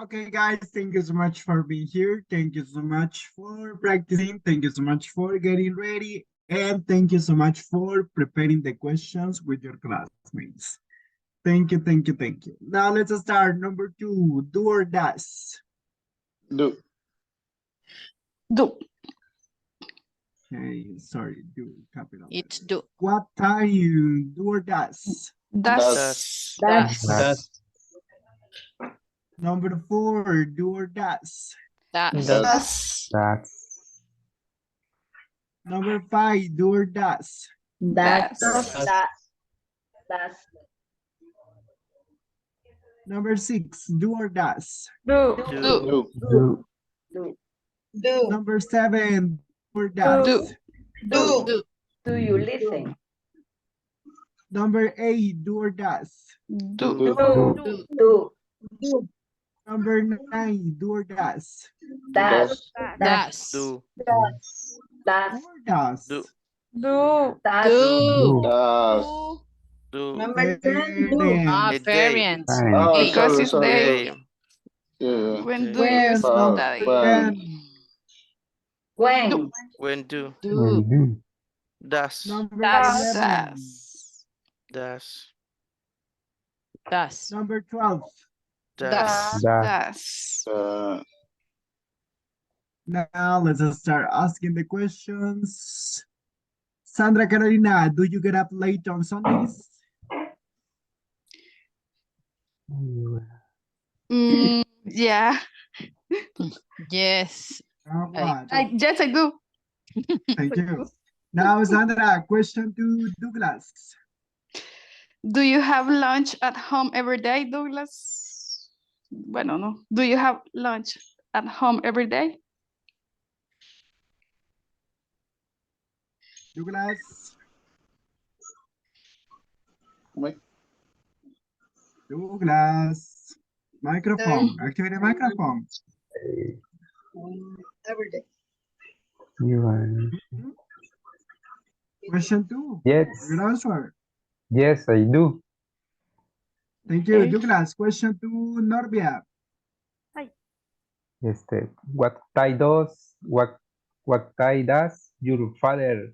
Speaker 1: Okay, guys, thank you so much for being here. Thank you so much for practicing. Thank you so much for getting ready. And thank you so much for preparing the questions with your classmates. Thank you, thank you, thank you. Now let's start. Number 2, do or does.
Speaker 14: Do.
Speaker 2: Do.
Speaker 1: Okay, sorry, do capital.
Speaker 4: It's do.
Speaker 1: What time, do or does?
Speaker 2: Does.
Speaker 22: Does.
Speaker 1: Number 4, do or does?
Speaker 4: Does.
Speaker 20: That's
Speaker 1: Number 5, do or does?
Speaker 12: That's
Speaker 1: Number 6, do or does?
Speaker 2: Do.
Speaker 5: Do.
Speaker 20: do.
Speaker 6: Do.
Speaker 1: Number 7, do or does?
Speaker 6: Do. Do you listen?
Speaker 1: Number 8, do or does?
Speaker 2: Do.
Speaker 6: Do. Do.
Speaker 1: Number 9, do or does?
Speaker 6: Does.
Speaker 4: Does.
Speaker 11: Do.
Speaker 6: Does.
Speaker 1: Do or does?
Speaker 11: Do.
Speaker 2: Do.
Speaker 4: Do.
Speaker 14: Does.
Speaker 11: Do.
Speaker 6: Number 10, do.
Speaker 4: Ah,
Speaker 11: A day.
Speaker 4: parents.
Speaker 20: Time.
Speaker 14: Oh,
Speaker 4: Day.
Speaker 2: Because
Speaker 14: sorry,
Speaker 2: it's
Speaker 14: sorry.
Speaker 2: day.
Speaker 11: Day.
Speaker 14: Yeah.
Speaker 2: When do
Speaker 11: Day.
Speaker 2: you
Speaker 1: When, number
Speaker 2: study?
Speaker 14: When.
Speaker 6: When.
Speaker 11: When do.
Speaker 4: Do.
Speaker 20: Do.
Speaker 11: Does.
Speaker 1: Number
Speaker 2: Does.
Speaker 1: 11.
Speaker 11: Does.
Speaker 4: Does.
Speaker 1: Number 12.
Speaker 11: Does.
Speaker 2: Does.
Speaker 1: Now let's start asking the questions. Sandra Carolina, do you get up late on Sundays?
Speaker 2: Yeah.
Speaker 4: Yes.
Speaker 1: What?
Speaker 2: Yes, I do.
Speaker 1: Thank you. Now, Sandra, question to Douglas.
Speaker 2: Do you have lunch at home every day, Douglas? Bueno, no. Do you have lunch at home every day?
Speaker 1: Douglas. Douglas. Microphone. Activate the microphone.
Speaker 6: Every day.
Speaker 20: You are.
Speaker 1: Question 2.
Speaker 20: Yes.
Speaker 1: Your answer.
Speaker 20: Yes, I do.
Speaker 1: Thank you, Douglas. Question 2, Norbia.
Speaker 20: What time does your father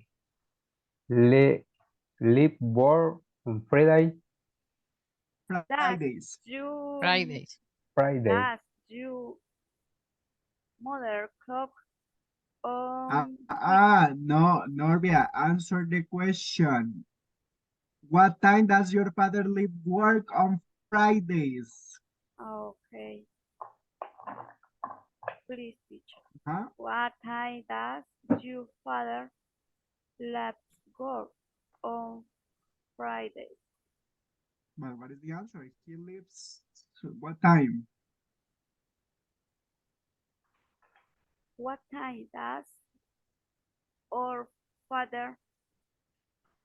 Speaker 20: leave work on Friday?
Speaker 1: Fridays.
Speaker 4: Fridays.
Speaker 20: Friday.
Speaker 7: Does you mother cook
Speaker 1: No, Norbia, answer the question. What time does your father leave work on Fridays?
Speaker 7: Okay. Please, teacher.
Speaker 1: Huh?
Speaker 7: What time does your father leave work on Friday?
Speaker 1: Well, what is the answer? He leaves what time?
Speaker 7: What time does our father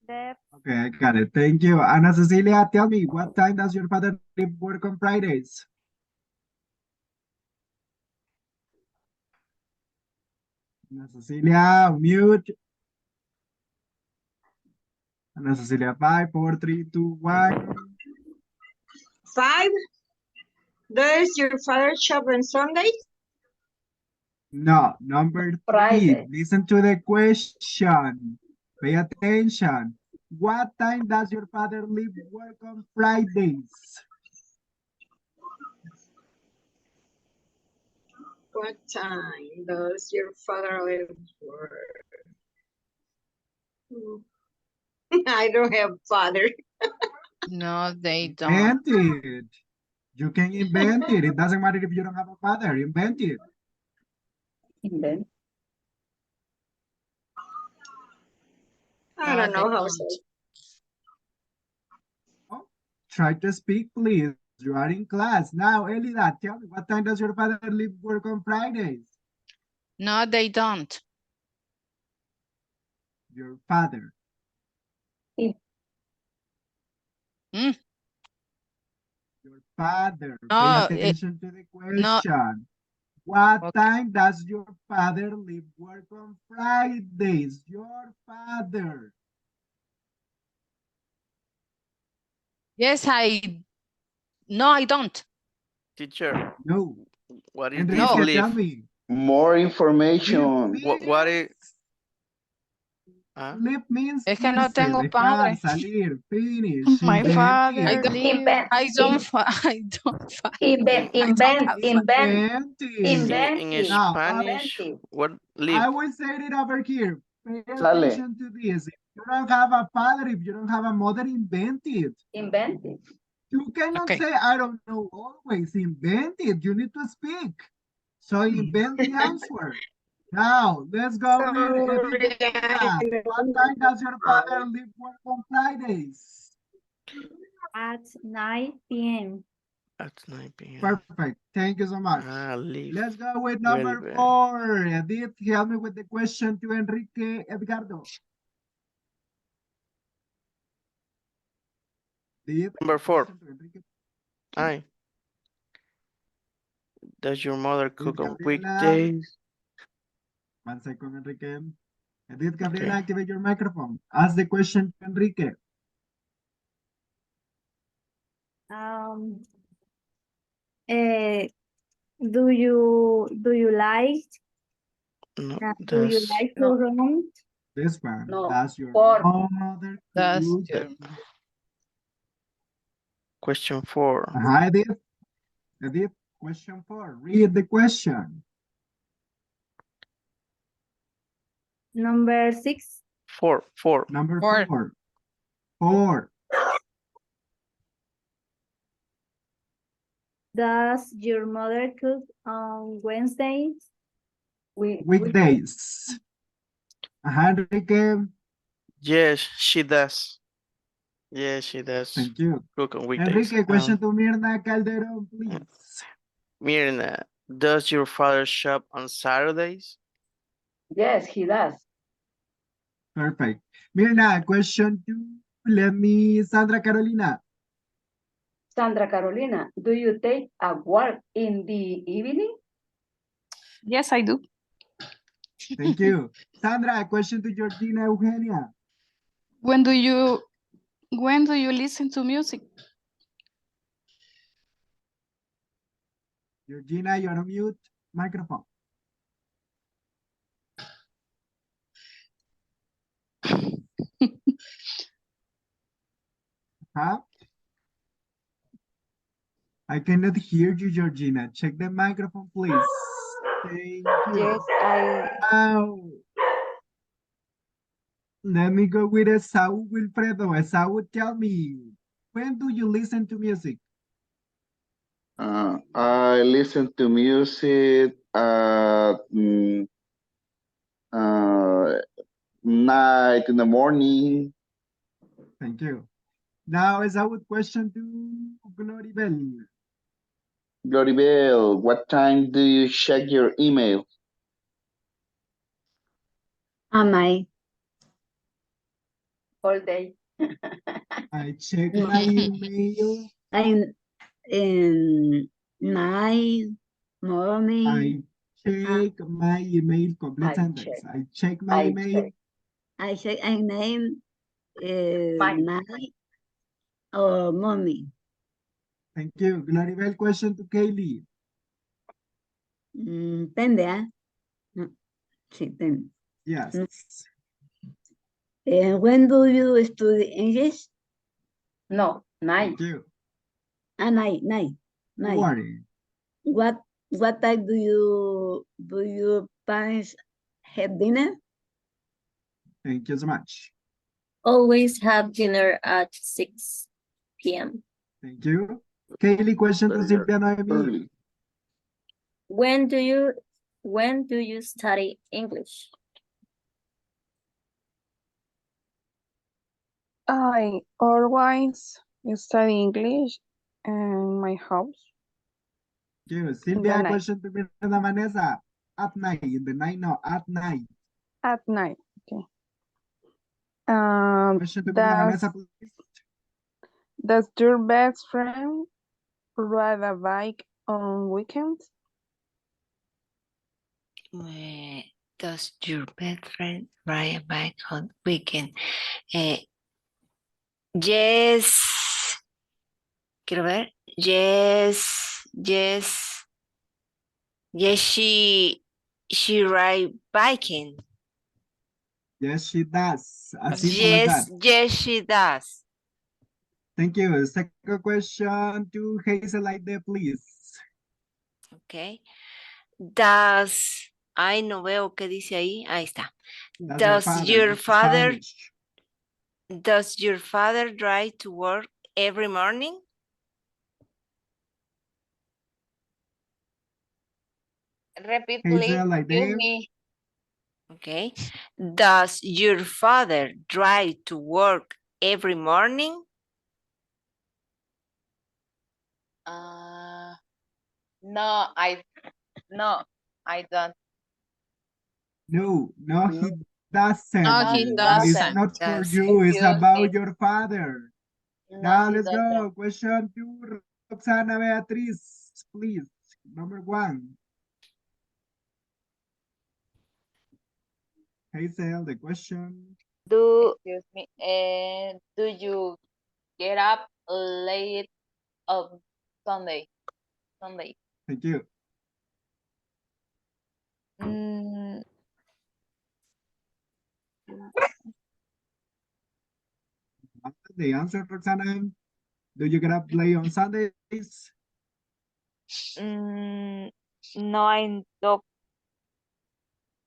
Speaker 7: leave?
Speaker 1: Okay, I got it. Thank you. Ana Cecilia, tell me, what time does your father leave work on Fridays? Ana Cecilia, mute. Ana Cecilia, 5, 4, 3, 2, 1.
Speaker 6: 5. Does your father shop on Sundays?
Speaker 1: No, number 3.
Speaker 6: Friday.
Speaker 1: Listen to the question. Pay attention. What time does your father leave work on Fridays?
Speaker 6: What time does your father leave work? I don't have father.
Speaker 4: No, they don't.
Speaker 1: Invent it. You can invent it. It doesn't matter if you don't have a father. Invent it.
Speaker 6: Invent. I
Speaker 4: No,
Speaker 6: don't know
Speaker 4: they
Speaker 6: how to
Speaker 4: don't.
Speaker 6: say.
Speaker 1: Oh, try to speak, please. You are in class. Now, Elida, tell me, what time does your father leave work on Fridays?
Speaker 4: No, they don't.
Speaker 1: Your father.
Speaker 4: Hmm?
Speaker 1: Your father.
Speaker 4: No,
Speaker 1: Pay attention to the
Speaker 4: no.
Speaker 1: question. What
Speaker 4: Okay.
Speaker 1: time does your father leave work on Fridays? Your father.
Speaker 4: Yes, no, I don't.
Speaker 11: Teacher.
Speaker 1: No.
Speaker 11: What is this
Speaker 1: Enrique,
Speaker 11: leaf?
Speaker 1: tell me.
Speaker 14: More
Speaker 1: Leave
Speaker 14: information.
Speaker 11: What is?
Speaker 1: Leave means
Speaker 4: Es que no
Speaker 1: irse,
Speaker 4: tengo
Speaker 1: dejar,
Speaker 4: padre.
Speaker 1: salir, finish,
Speaker 2: My
Speaker 1: invented.
Speaker 2: father leave.
Speaker 12: Invent,
Speaker 4: I don't I don't
Speaker 12: invent,
Speaker 4: I don't
Speaker 12: invent,
Speaker 4: have
Speaker 12: invent,
Speaker 1: Invented.
Speaker 11: In
Speaker 12: inventive,
Speaker 1: Now,
Speaker 11: Spanish,
Speaker 12: inventive.
Speaker 11: what leaf?
Speaker 1: I will say it over here. Pay
Speaker 14: Sale.
Speaker 1: attention to this. If you don't have a father, if you don't have a mother, invent it.
Speaker 12: Inventive.
Speaker 1: You cannot
Speaker 4: Okay.
Speaker 1: say, I don't know always. Invent it. You need to speak. So invent the answer. Now, let's go with Edith. What time does your father leave work on Fridays?
Speaker 8: At 9 p.m.
Speaker 11: At 9 p.m.
Speaker 1: Perfect. Thank you so much.
Speaker 11: Leaf.
Speaker 1: Let's go with
Speaker 11: Vuelve.
Speaker 1: number 4. Edith, help me with the question to Enrique Edgardo. Edith,
Speaker 11: Number 4.
Speaker 1: question to Enrique.
Speaker 11: Aye. Does your mother cook on
Speaker 1: Gabriela.
Speaker 11: weekdays?
Speaker 1: 1 second, Enrique. Edith, Gabriela,
Speaker 11: Okay.
Speaker 1: activate your microphone. Ask the question to Enrique.
Speaker 8: Do you like
Speaker 11: No,
Speaker 8: do you
Speaker 11: that's
Speaker 8: like to run?
Speaker 1: This one.
Speaker 12: No.
Speaker 1: Does your
Speaker 12: Four.
Speaker 1: mother
Speaker 4: That's
Speaker 1: cook?
Speaker 4: your
Speaker 11: question 4.
Speaker 1: Edith. Edith, question 4. Read the question.
Speaker 8: Number 6.
Speaker 11: 4.
Speaker 1: Number
Speaker 4: 4.
Speaker 1: 4. 4.
Speaker 8: Does your mother cook on Wednesdays?
Speaker 1: Weekdays. Enrique.
Speaker 11: Yes, she does. Yes, she does.
Speaker 1: Thank you.
Speaker 11: Cook on weekdays.
Speaker 1: Enrique, question to Mirna Calderon, please.
Speaker 11: Mirna, does your father shop on Saturdays?
Speaker 12: Yes, he does.
Speaker 1: Perfect. Mirna, question to Sandra Carolina.
Speaker 12: Sandra Carolina, do you take a walk in the evening?
Speaker 2: Yes, I do.
Speaker 1: Thank you. Sandra, question to Georgina Eugenia.
Speaker 2: When do you listen to music?
Speaker 1: Georgina, you're on mute. Microphone. Huh? I cannot hear you, Georgina. Check the microphone, please. Thank you.
Speaker 13: Yes, I
Speaker 1: Now, let me go with Esau Wilfredo. Esau, tell me, when do you listen to music?
Speaker 14: I listen to music at night, in the morning.
Speaker 1: Thank you. Now, Esau, question to Gloribel.
Speaker 14: Gloribel, what time do you check your email?
Speaker 12: Am I? All day.
Speaker 1: I check my email.
Speaker 12: I'm in my morning.
Speaker 1: I check my email. Complete
Speaker 12: I
Speaker 1: sentence.
Speaker 12: check.
Speaker 1: I check my
Speaker 12: I
Speaker 1: email.
Speaker 12: check. I check my name
Speaker 6: Fine.
Speaker 12: night or morning.
Speaker 1: Thank you. Gloribel, question to Kaylee.
Speaker 12: Depende, ¿ah? No. Sí, depende.
Speaker 1: Yes.
Speaker 12: When do you study English? No, night.
Speaker 1: Thank you.
Speaker 12: Night.
Speaker 1: Don't worry.
Speaker 12: What time do you parents have dinner?
Speaker 1: Thank you so much.
Speaker 3: Always have dinner at 6 p.m.
Speaker 1: Thank you. Kaylee, question to Silvia Noemi.
Speaker 3: When do you study English?
Speaker 19: I always study English in my house.
Speaker 1: Thank you. Silvia, question to Mirna Vanessa. At night, in the night, no, at night.
Speaker 19: At night, okay.
Speaker 1: Question to Mirna Vanessa, please.
Speaker 19: Does your best friend ride a bike on weekends?
Speaker 9: Does your best friend ride a bike on weekend? Yes. Quiero ver. Yes. Yes, she ride biking.
Speaker 1: Yes, she does. As simple as that.
Speaker 9: Yes, she does.
Speaker 1: Thank you. Second question to Hazel Aide, please.
Speaker 9: Okay. Does, ay, no veo qué dice ahí. Ahí está.
Speaker 1: Spanish.
Speaker 9: Does your father drive to work every morning?
Speaker 5: Repeat, please.
Speaker 1: Hazel
Speaker 5: Excuse
Speaker 1: Aide.
Speaker 5: me.
Speaker 9: Okay. Does your father drive to work every morning?
Speaker 5: No, I don't.
Speaker 1: No, he doesn't.
Speaker 2: No,
Speaker 5: No,
Speaker 2: he
Speaker 5: he
Speaker 1: It's
Speaker 5: doesn't.
Speaker 2: doesn't.
Speaker 1: not for you, it's
Speaker 5: Excuse me.
Speaker 1: about your father.
Speaker 5: No,
Speaker 1: Now
Speaker 5: he
Speaker 1: let's
Speaker 5: doesn't.
Speaker 1: go. Question to Roxana Beatriz, please. Number 1. Hazel, the question.
Speaker 5: Excuse me. And do you get up late on Sunday? Sunday.
Speaker 1: Thank you.
Speaker 5: Mm,
Speaker 1: The answer, Roxana. Do you get up late on Sundays?
Speaker 5: no, I don't.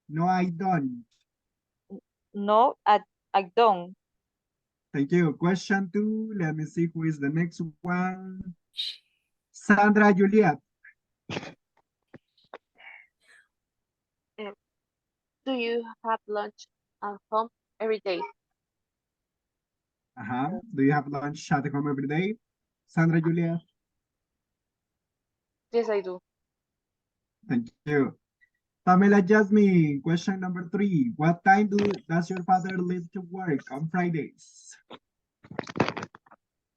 Speaker 1: No, I don't.
Speaker 5: No, I don't.
Speaker 1: Thank you. Question 2. Let me see who is the next one. Sandra Juliet.
Speaker 5: Do you have lunch at home every day?
Speaker 1: Do you have lunch at home every day? Sandra Juliet.
Speaker 5: Yes, I do.
Speaker 1: Thank you. Pamela Jasmine, question number 3. What time does your father leave to work on Fridays?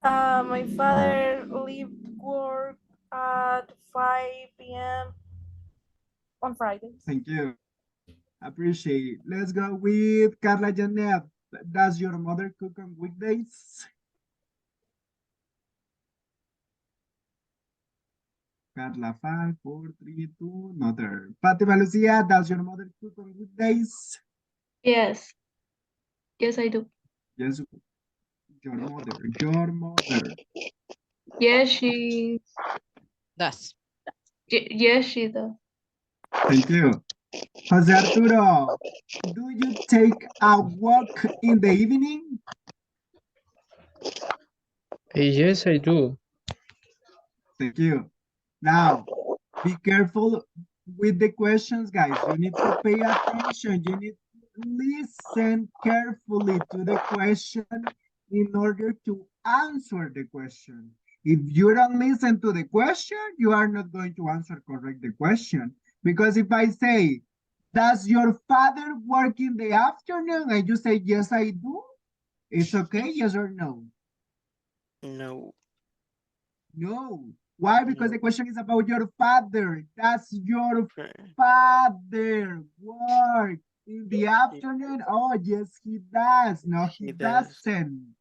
Speaker 8: My father left work at 5 p.m. on Fridays.
Speaker 1: Thank you. Appreciate. Let's go with Carla Janet. Does your mother cook on weekdays? Carla, 5, 4, 3, 2, mother. Fatima Lucia, does your mother cook on weekdays?
Speaker 8: Yes. Yes, I do.
Speaker 1: Yes, your mother. Your mother.
Speaker 8: Yes, she
Speaker 4: Does.
Speaker 8: yes, she does.
Speaker 1: Thank you. Jose Arturo, do you take a walk in the evening?
Speaker 22: Yes, I do.
Speaker 1: Thank you. Now, be careful with the questions, guys. You need to pay attention. You need to listen carefully to the question in order to answer the question. If you don't listen to the question, you are not going to answer correct the question. Because if I say, does your father work in the afternoon? And you say, yes, I do. It's okay, yes or no?
Speaker 11: No.
Speaker 1: No. Why? Because the question is about your father. Does your
Speaker 11: Okay.
Speaker 1: father work in the afternoon? Oh, yes, he does. No, he
Speaker 11: He does.
Speaker 1: doesn't.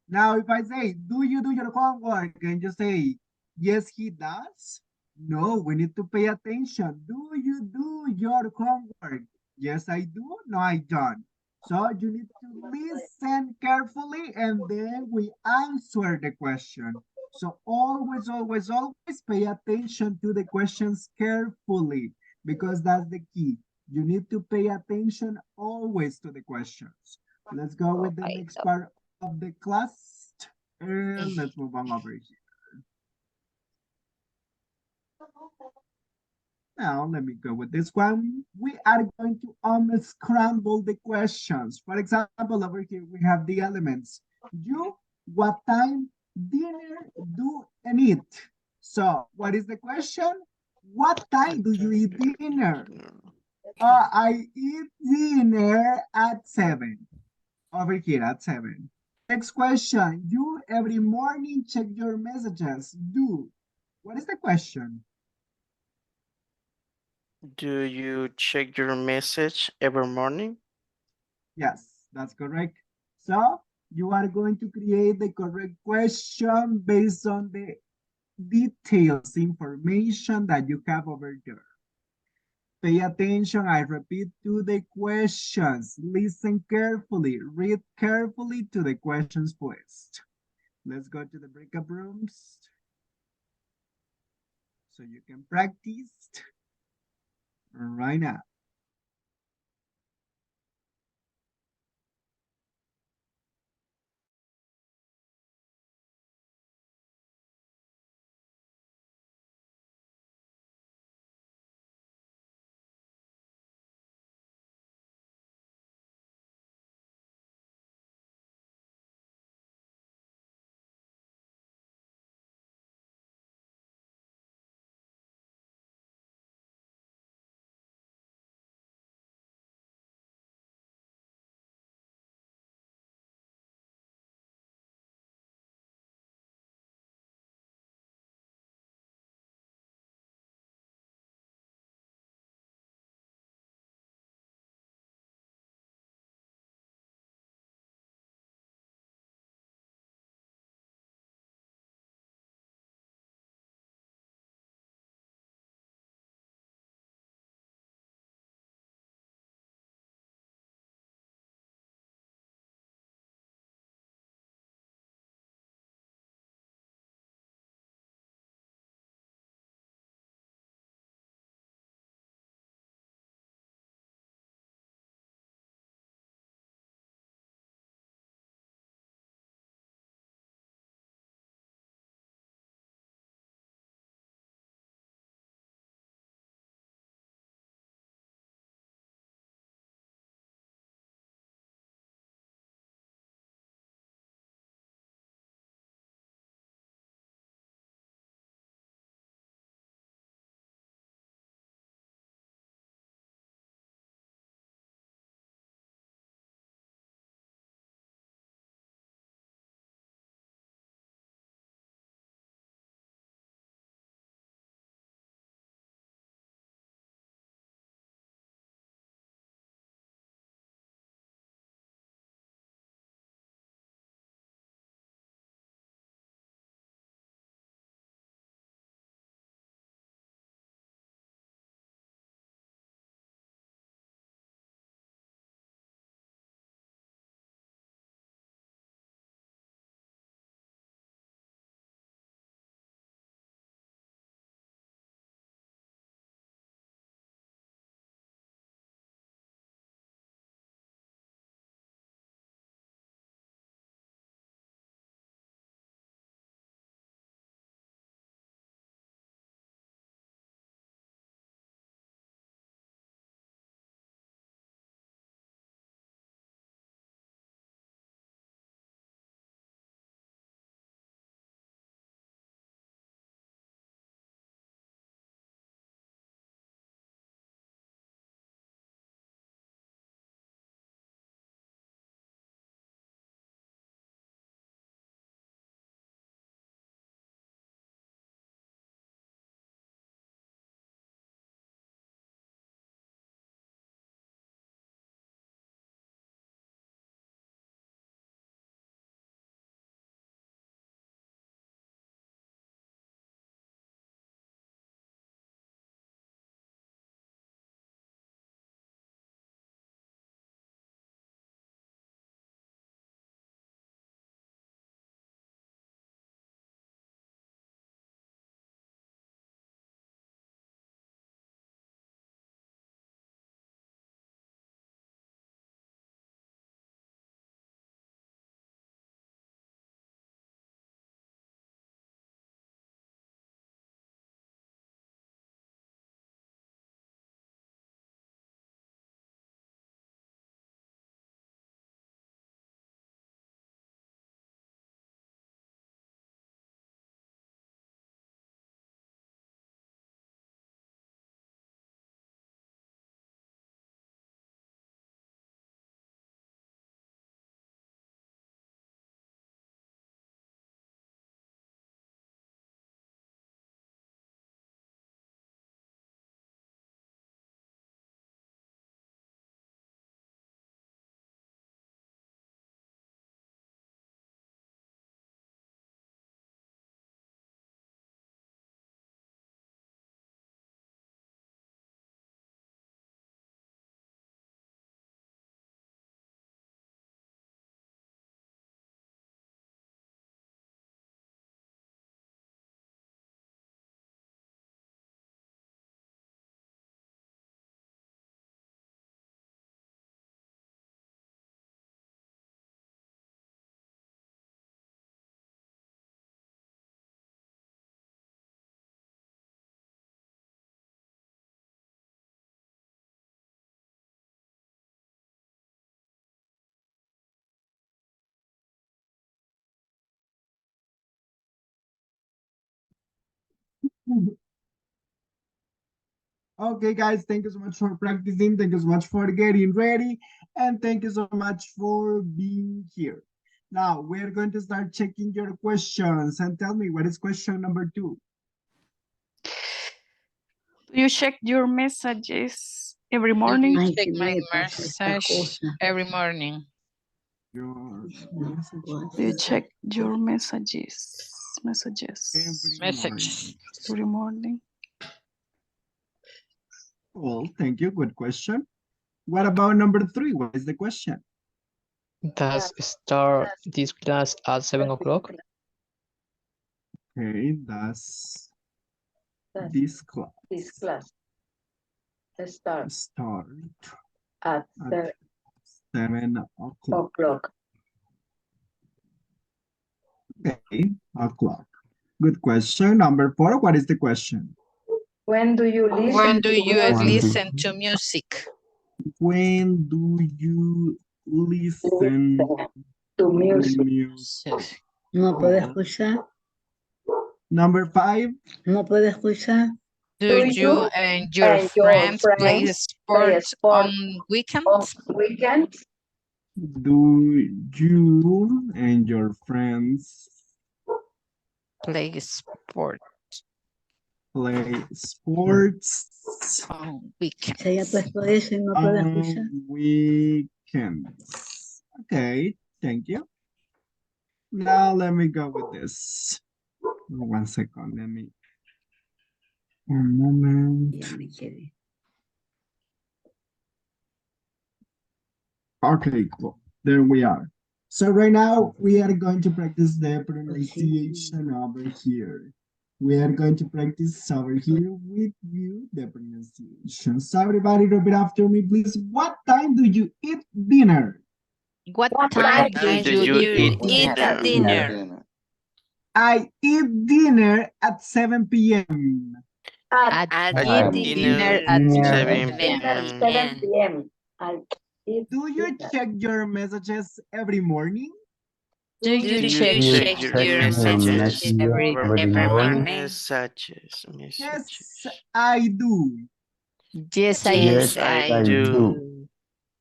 Speaker 1: Now, if I say, do you do your homework? And you say, yes, he does. No, we need to pay attention. Do you do your homework? Yes, I do. No, I don't. So you need to listen carefully and then we answer the question. So always, always, always pay attention to the questions carefully because that's the key. You need to pay attention always to the questions. Let's go with the next part of the class. And let's move on over here. Now, let me go with this one. We are going to unscramble the questions. For example, over here, we have the elements. You, what time, dinner, do, and eat. So, what is the question? What time do you eat dinner? I eat dinner at 7. Over here at 7. Next question. You every morning check your messages. Do. What is the question?
Speaker 11: Do you check your message every morning?
Speaker 1: Yes, that's correct. So you are going to create the correct question based on the details, information that you have over there. Pay attention, I repeat, to the questions. Listen carefully, read carefully to the questions, please. Let's go to the breakup rooms so you can practice right now. Okay, guys, thank you so much for practicing. Thank you so much for getting ready. And thank you so much for being here. Now, we're going to start checking your questions. And tell me, what is question number 2?
Speaker 2: You check your messages every morning.
Speaker 4: I check my message every morning.
Speaker 1: Your
Speaker 2: You check your messages.
Speaker 4: Messages.
Speaker 2: Every morning.
Speaker 1: Well, thank you. Good question. What about number 3? What is the question?
Speaker 22: Does start this class at 7 o'clock?
Speaker 1: Okay, that's this class.
Speaker 12: This class start
Speaker 1: Start
Speaker 12: at
Speaker 1: at 7 o'clock. Okay, o'clock. Good question. Number 4, what is the question?
Speaker 12: When do you
Speaker 4: When
Speaker 12: listen
Speaker 4: do
Speaker 12: to
Speaker 4: you
Speaker 12: music?
Speaker 4: listen to music?
Speaker 1: When do you listen
Speaker 12: To
Speaker 1: to
Speaker 12: music.
Speaker 1: music?
Speaker 10: No puede
Speaker 1: Well,
Speaker 10: escuchar.
Speaker 1: number 5,
Speaker 10: No puede escuchar.
Speaker 4: Do you and your friends play sports on weekends?
Speaker 12: Weekends?
Speaker 1: do you and your friends
Speaker 4: Play sport
Speaker 1: play sports
Speaker 4: on
Speaker 10: Se haya
Speaker 4: weekends.
Speaker 10: puesto eso y no puede escuchar.
Speaker 1: on weekends? Okay, thank you. Now let me go with this. 1 second, let me. One moment.
Speaker 10: Ya me quedé.
Speaker 1: Okay, cool. There we are. So right now we are going to practice the pronunciation over here. We are going to practice over here with you the pronunciation. So everybody repeat after me, please. What time do you eat dinner?
Speaker 4: What
Speaker 9: What
Speaker 4: time
Speaker 9: time
Speaker 4: do you eat dinner?
Speaker 9: dinner?
Speaker 1: I eat dinner at 7 p.m.
Speaker 9: At
Speaker 4: Eat dinner at
Speaker 11: 7
Speaker 4: 7
Speaker 11: p.m.
Speaker 12: p.m.
Speaker 1: Do you check your messages every morning?
Speaker 4: Do
Speaker 11: Do
Speaker 4: you
Speaker 11: you
Speaker 4: check
Speaker 11: check
Speaker 4: your
Speaker 11: your messages
Speaker 4: every
Speaker 11: every
Speaker 4: morning?
Speaker 11: messages?
Speaker 1: Yes, I do.
Speaker 4: Yes, I
Speaker 11: Yes,
Speaker 4: do.
Speaker 11: I do.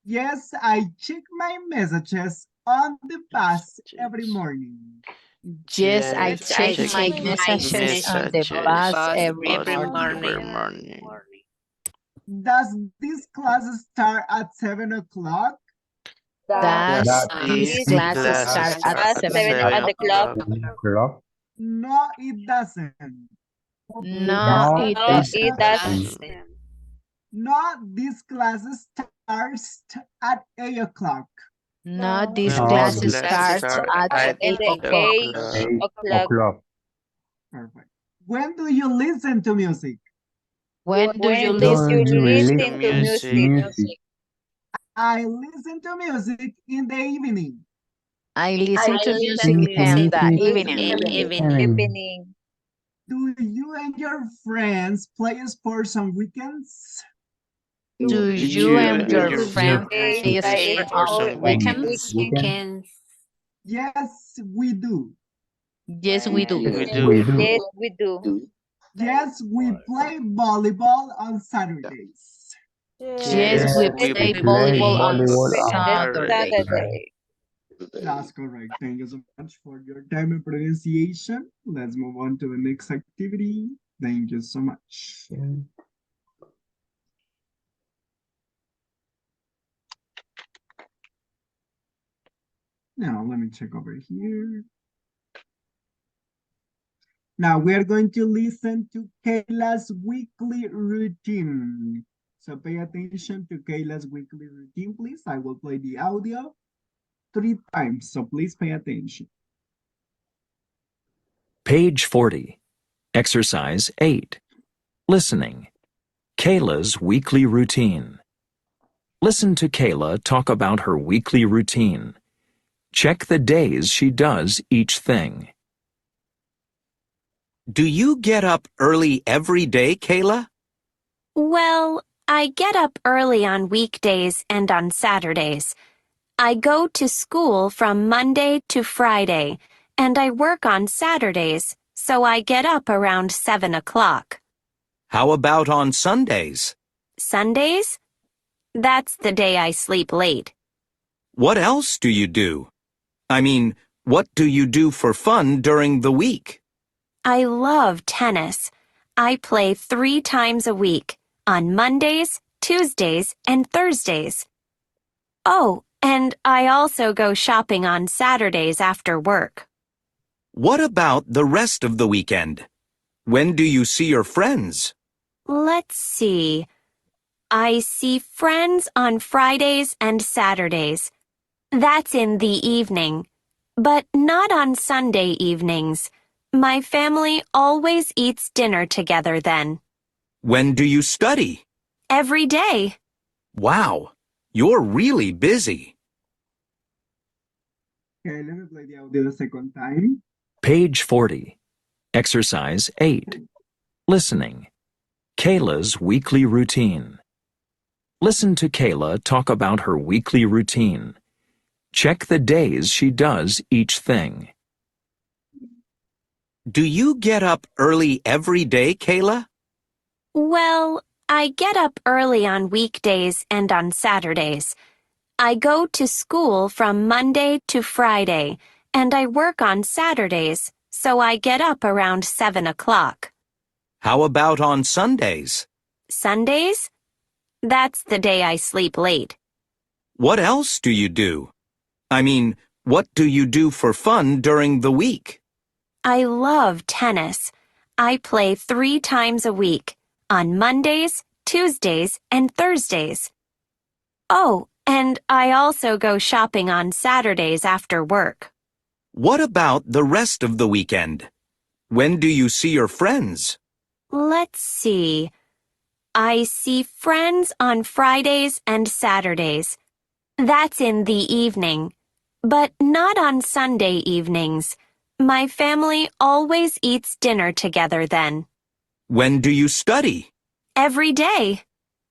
Speaker 1: Yes, I check my messages on the bus every morning.
Speaker 4: Yes, I
Speaker 11: Yes, I
Speaker 4: check my
Speaker 11: check
Speaker 4: messages on the
Speaker 11: messages
Speaker 4: bus
Speaker 11: on the
Speaker 4: every
Speaker 11: bus every
Speaker 4: morning.
Speaker 11: morning.
Speaker 1: Does this class start at 7 o'clock?
Speaker 4: Does this
Speaker 11: This
Speaker 4: class
Speaker 11: class
Speaker 4: start at
Speaker 11: start at
Speaker 4: 7
Speaker 11: 7
Speaker 4: o'clock?
Speaker 11: o'clock.
Speaker 1: No, it doesn't.
Speaker 4: No, it
Speaker 5: No, it
Speaker 4: doesn't.
Speaker 5: doesn't.
Speaker 1: No, this class starts at 8 o'clock.
Speaker 4: No, this
Speaker 11: No,
Speaker 4: class
Speaker 11: this class
Speaker 4: starts
Speaker 11: start
Speaker 4: at
Speaker 11: at
Speaker 5: In
Speaker 4: 8
Speaker 5: the
Speaker 11: 8
Speaker 4: o'clock.
Speaker 5: 8 o'clock.
Speaker 1: Perfect. When do you listen to music?
Speaker 4: When do you
Speaker 5: When did
Speaker 4: listen
Speaker 5: you
Speaker 4: to music?
Speaker 5: listen to music?
Speaker 1: I listen to music in the evening.
Speaker 4: I
Speaker 5: I
Speaker 4: listen to
Speaker 5: listen
Speaker 4: music
Speaker 5: to
Speaker 4: in
Speaker 5: music
Speaker 4: the
Speaker 5: in
Speaker 4: evening.
Speaker 5: evening.
Speaker 1: Do you and your friends play sports on weekends?
Speaker 4: Do
Speaker 11: Do
Speaker 4: you
Speaker 11: you
Speaker 4: and
Speaker 11: and
Speaker 4: your
Speaker 11: your
Speaker 4: friend
Speaker 11: friends
Speaker 4: play
Speaker 11: play
Speaker 4: sport
Speaker 11: sports
Speaker 4: on
Speaker 11: on
Speaker 4: weekends?
Speaker 9: Weekends.
Speaker 1: Yes, we do.
Speaker 4: Yes, we do.
Speaker 11: We do.
Speaker 5: Yes, we do.
Speaker 1: Yes, we play volleyball on Saturdays.
Speaker 4: Yes,
Speaker 11: Yes,
Speaker 4: we
Speaker 11: we
Speaker 4: play
Speaker 11: play
Speaker 4: volleyball on
Speaker 5: And the
Speaker 4: Saturday.
Speaker 5: Saturday.
Speaker 1: That's correct. Thank you so much for your time and pronunciation. Let's move on to the next activity. Thank you so much. Now, let me check over here. Now, we are going to listen to Kayla's weekly routine. So pay attention to Kayla's weekly routine, please. I will play the audio 3 times, so please pay attention.
Speaker 16: Page 40. Exercise 8. Listening. Kayla's weekly routine. Listen to Kayla talk about her weekly routine. Check the days she does each thing.
Speaker 18: Do you get up early every day, Kayla?
Speaker 21: Well, I get up early on weekdays and on Saturdays. I go to school from Monday to Friday, and I work on Saturdays, so I get up around 7 o'clock.
Speaker 16: How about on Sundays?
Speaker 21: Sundays? That's the day I sleep late.
Speaker 16: What else do you do? I mean, what do you do for fun during the week?
Speaker 21: I love tennis. I play 3 times a week, on Mondays, Tuesdays, and Thursdays. Oh, and I also go shopping on Saturdays after work.
Speaker 16: What about the rest of the weekend? When do you see your friends?
Speaker 21: Let's see. I see friends on Fridays and Saturdays. That's in the evening, but not on Sunday evenings. My family always eats dinner together then.
Speaker 16: When do you study?
Speaker 21: Every day.
Speaker 16: Wow, you're really busy.
Speaker 1: Okay, let me play the audio the second time.
Speaker 16: Page 40. Exercise 8. Listening. Kayla's weekly routine. Listen to Kayla talk about her weekly routine. Check the days she does each thing. Do you get up early every day, Kayla?
Speaker 21: Well, I get up early on weekdays and on Saturdays. I go to school from Monday to Friday, and I work on Saturdays, so I get up around 7 o'clock.
Speaker 16: How about on Sundays?
Speaker 21: Sundays? That's the day I sleep late.
Speaker 16: What else do you do? I mean, what do you do for fun during the week?
Speaker 21: I love tennis. I play 3 times a week, on Mondays, Tuesdays, and Thursdays. Oh, and I also go shopping on Saturdays after work.
Speaker 16: What about the rest of the weekend? When do you see your friends?
Speaker 21: Let's see. I see friends on Fridays and Saturdays. That's in the evening, but not on Sunday evenings. My family always eats dinner together then.
Speaker 16: When do you study?
Speaker 21: Every day.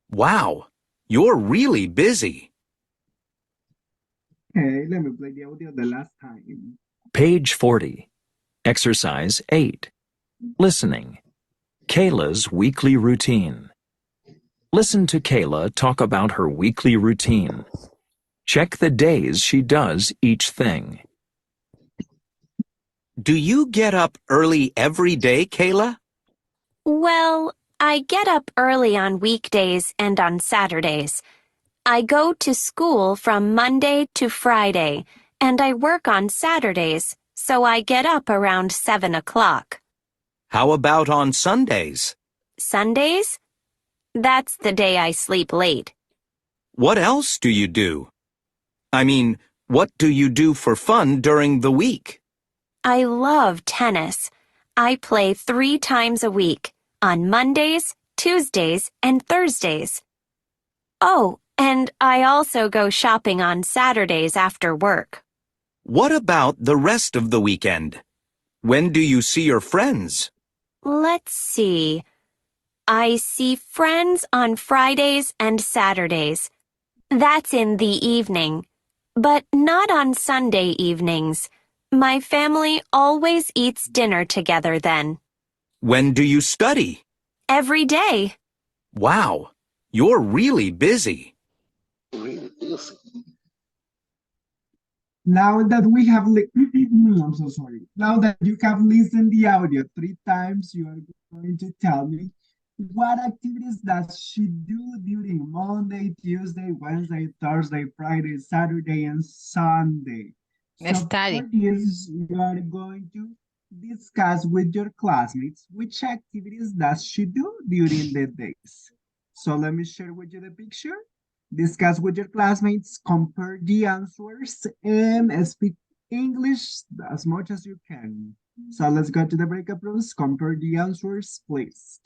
Speaker 16: Wow, you're really busy.
Speaker 1: Okay, let me play the audio the last time.
Speaker 16: Page 40. Exercise 8. Listening. Kayla's weekly routine. Listen to Kayla talk about her weekly routine. Check the days she does each thing. Do you get up early every day, Kayla?
Speaker 21: Well, I get up early on weekdays and on Saturdays. I go to school from Monday to Friday, and I work on Saturdays, so I get up around 7 o'clock.
Speaker 16: How about on Sundays?
Speaker 21: Sundays? That's the day I sleep late.
Speaker 16: What else do you do? I mean, what do you do for fun during the week?
Speaker 21: I love tennis. I play 3 times a week, on Mondays, Tuesdays, and Thursdays. Oh, and I also go shopping on Saturdays after work.
Speaker 16: What about the rest of the weekend? When do you see your friends?
Speaker 21: Let's see. I see friends on Fridays and Saturdays. That's in the evening, but not on Sunday evenings. My family always eats dinner together then.
Speaker 16: When do you study?
Speaker 21: Every day.
Speaker 16: Wow, you're really busy.
Speaker 1: Now that we have, I'm so sorry. Now that you have listened the audio 3 times, you are going to tell me what activities does she do during Monday, Tuesday, Wednesday, Thursday, Friday, Saturday, and Sunday. So
Speaker 4: Study.
Speaker 1: for this, you are going to discuss with your classmates which activities does she do during the days. So let me share with you the picture. Discuss with your classmates, compare the answers, and speak English as much as you can. So let's go to the breakout rooms, compare the answers, please.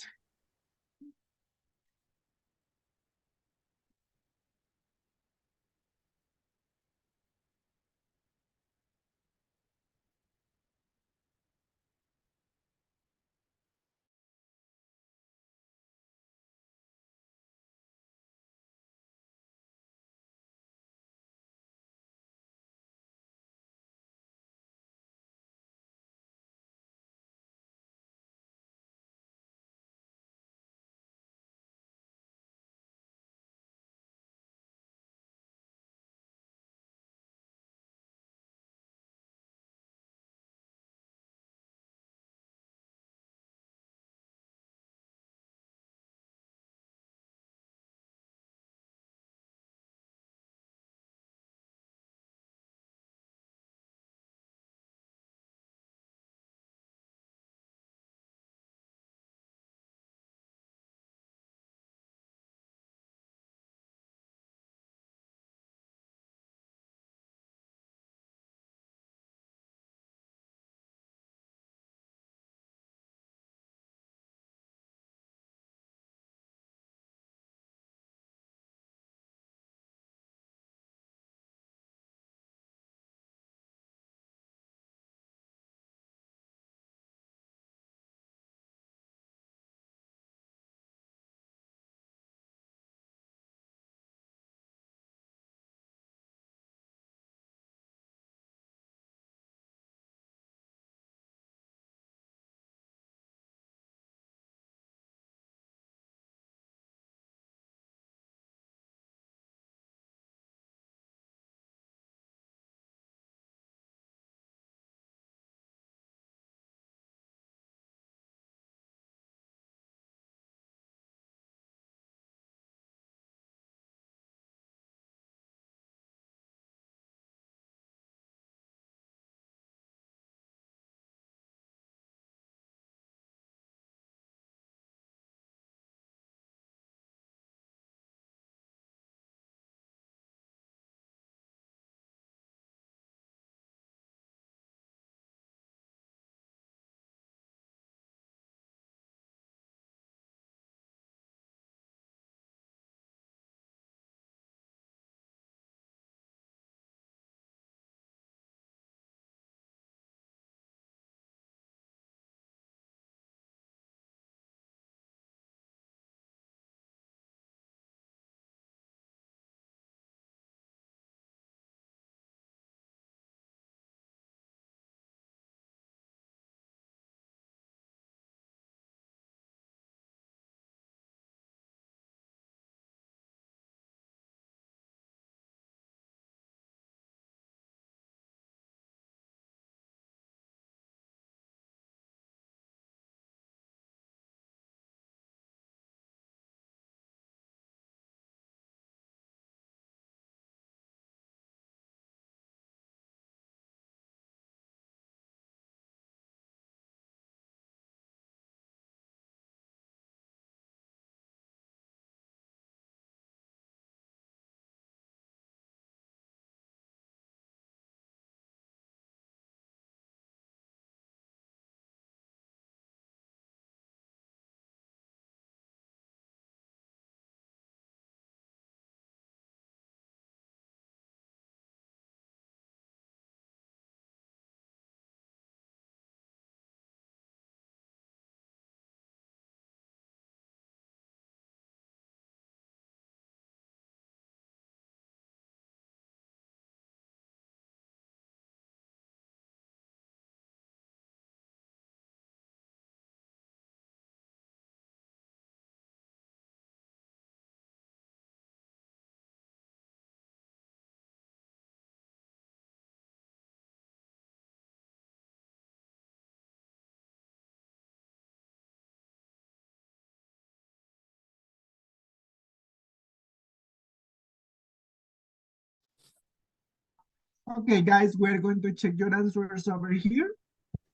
Speaker 1: Okay, guys, we're going to check your answers over here.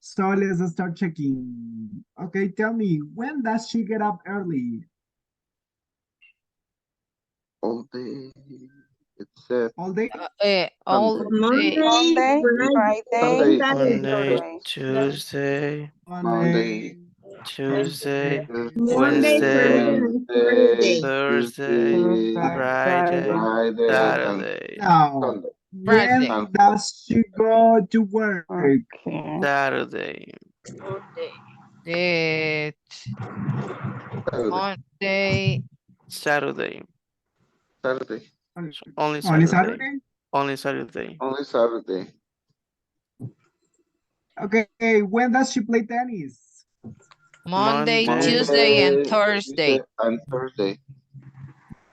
Speaker 1: So let's start checking. Okay, tell me, when does she get up early?
Speaker 14: All day. It said
Speaker 1: All day?
Speaker 4: All
Speaker 14: Sunday.
Speaker 4: day.
Speaker 6: Monday,
Speaker 19: Monday,
Speaker 6: Friday,
Speaker 19: Friday,
Speaker 14: Sunday.
Speaker 6: Saturday.
Speaker 11: Monday,
Speaker 19: Saturday.
Speaker 11: Tuesday,
Speaker 1: Monday,
Speaker 14: Monday.
Speaker 11: Tuesday,
Speaker 6: Monday,
Speaker 1: Tuesday,
Speaker 11: Wednesday,
Speaker 6: Friday, and
Speaker 14: Wednesday.
Speaker 6: Thursday.
Speaker 11: Thursday,
Speaker 14: Tuesday.
Speaker 11: Friday,
Speaker 19: Friday.
Speaker 14: Friday. And
Speaker 11: Saturday,
Speaker 1: Now,
Speaker 14: Sunday.
Speaker 4: Friday.
Speaker 1: when
Speaker 14: And
Speaker 1: does she go to work?
Speaker 19: Okay.
Speaker 11: Saturday,
Speaker 4: It
Speaker 14: Saturday.
Speaker 4: Monday.
Speaker 11: Saturday,
Speaker 1: Only
Speaker 11: only
Speaker 1: only
Speaker 11: Saturday,
Speaker 1: Saturday?
Speaker 11: only Saturday,
Speaker 14: Only Saturday.
Speaker 1: Okay, when does she play tennis?
Speaker 4: Monday,
Speaker 11: Monday,
Speaker 4: Tuesday, and
Speaker 14: Monday, Tuesday,
Speaker 4: Thursday.
Speaker 14: and Thursday.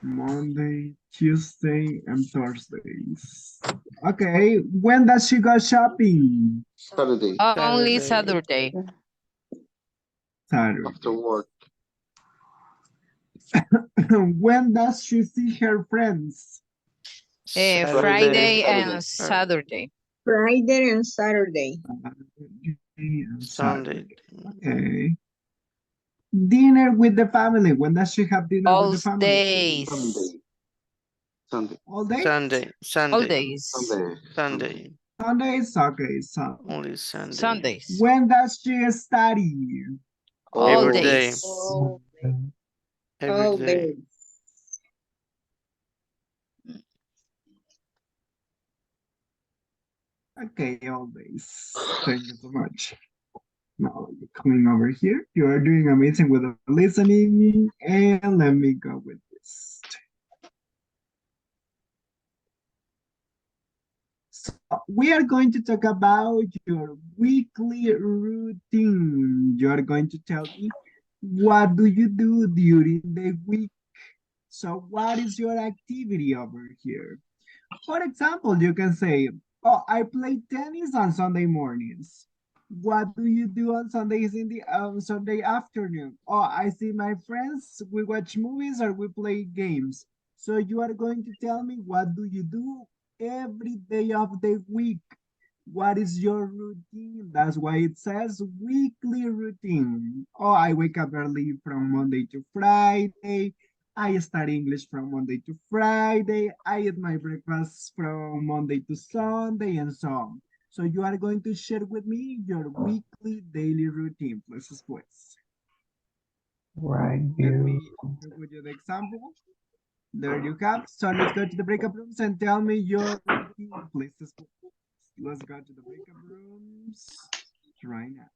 Speaker 1: Monday, Tuesday, and Thursdays. Okay, when does she go shopping?
Speaker 14: Saturday.
Speaker 4: Only
Speaker 11: Saturday,
Speaker 4: Saturday.
Speaker 1: Saturday.
Speaker 14: After work.
Speaker 1: When does she see her friends?
Speaker 11: Saturday,
Speaker 4: Friday
Speaker 14: Saturday.
Speaker 4: and Saturday.
Speaker 6: Friday and Saturday.
Speaker 1: Saturday and
Speaker 11: Sunday,
Speaker 1: Saturday. Okay. Dinner with the family. When does she have dinner with
Speaker 4: All
Speaker 1: the family?
Speaker 4: days.
Speaker 14: Sunday. Sunday.
Speaker 1: All days?
Speaker 11: Sunday,
Speaker 4: All
Speaker 11: Sunday,
Speaker 4: days.
Speaker 14: Sunday. Sunday.
Speaker 11: Sunday,
Speaker 1: Sundays? Okay,
Speaker 11: only
Speaker 1: Sundays.
Speaker 11: Sunday,
Speaker 4: Sundays.
Speaker 1: When does she study?
Speaker 4: All
Speaker 11: every
Speaker 14: All
Speaker 11: day,
Speaker 4: days.
Speaker 11: every
Speaker 6: All
Speaker 11: day.
Speaker 6: day.
Speaker 1: Okay, all days. Thank you so much. Now you're coming over here. You are doing amazing with the listening. And let me go with this. So we are going to talk about your weekly routine. You are going to tell me what do you do during the week. So what is your activity over here? For example, you can say, oh, I play tennis on Sunday mornings. What do you do on Sundays in the Sunday afternoon? Oh, I see my friends, we watch movies or we play games. So you are going to tell me what do you do every day of the week? What is your routine? That's why it says weekly routine. Oh, I wake up early from Monday to Friday. I study English from Monday to Friday. I eat my breakfast from Monday to Sunday and so on. So you are going to share with me your weekly daily routine, please.
Speaker 20: Right
Speaker 1: Let
Speaker 20: here.
Speaker 1: me share with you the example. There you have. So let's go to the breakup rooms and tell me your routine, please. Let's go to the breakup rooms right now.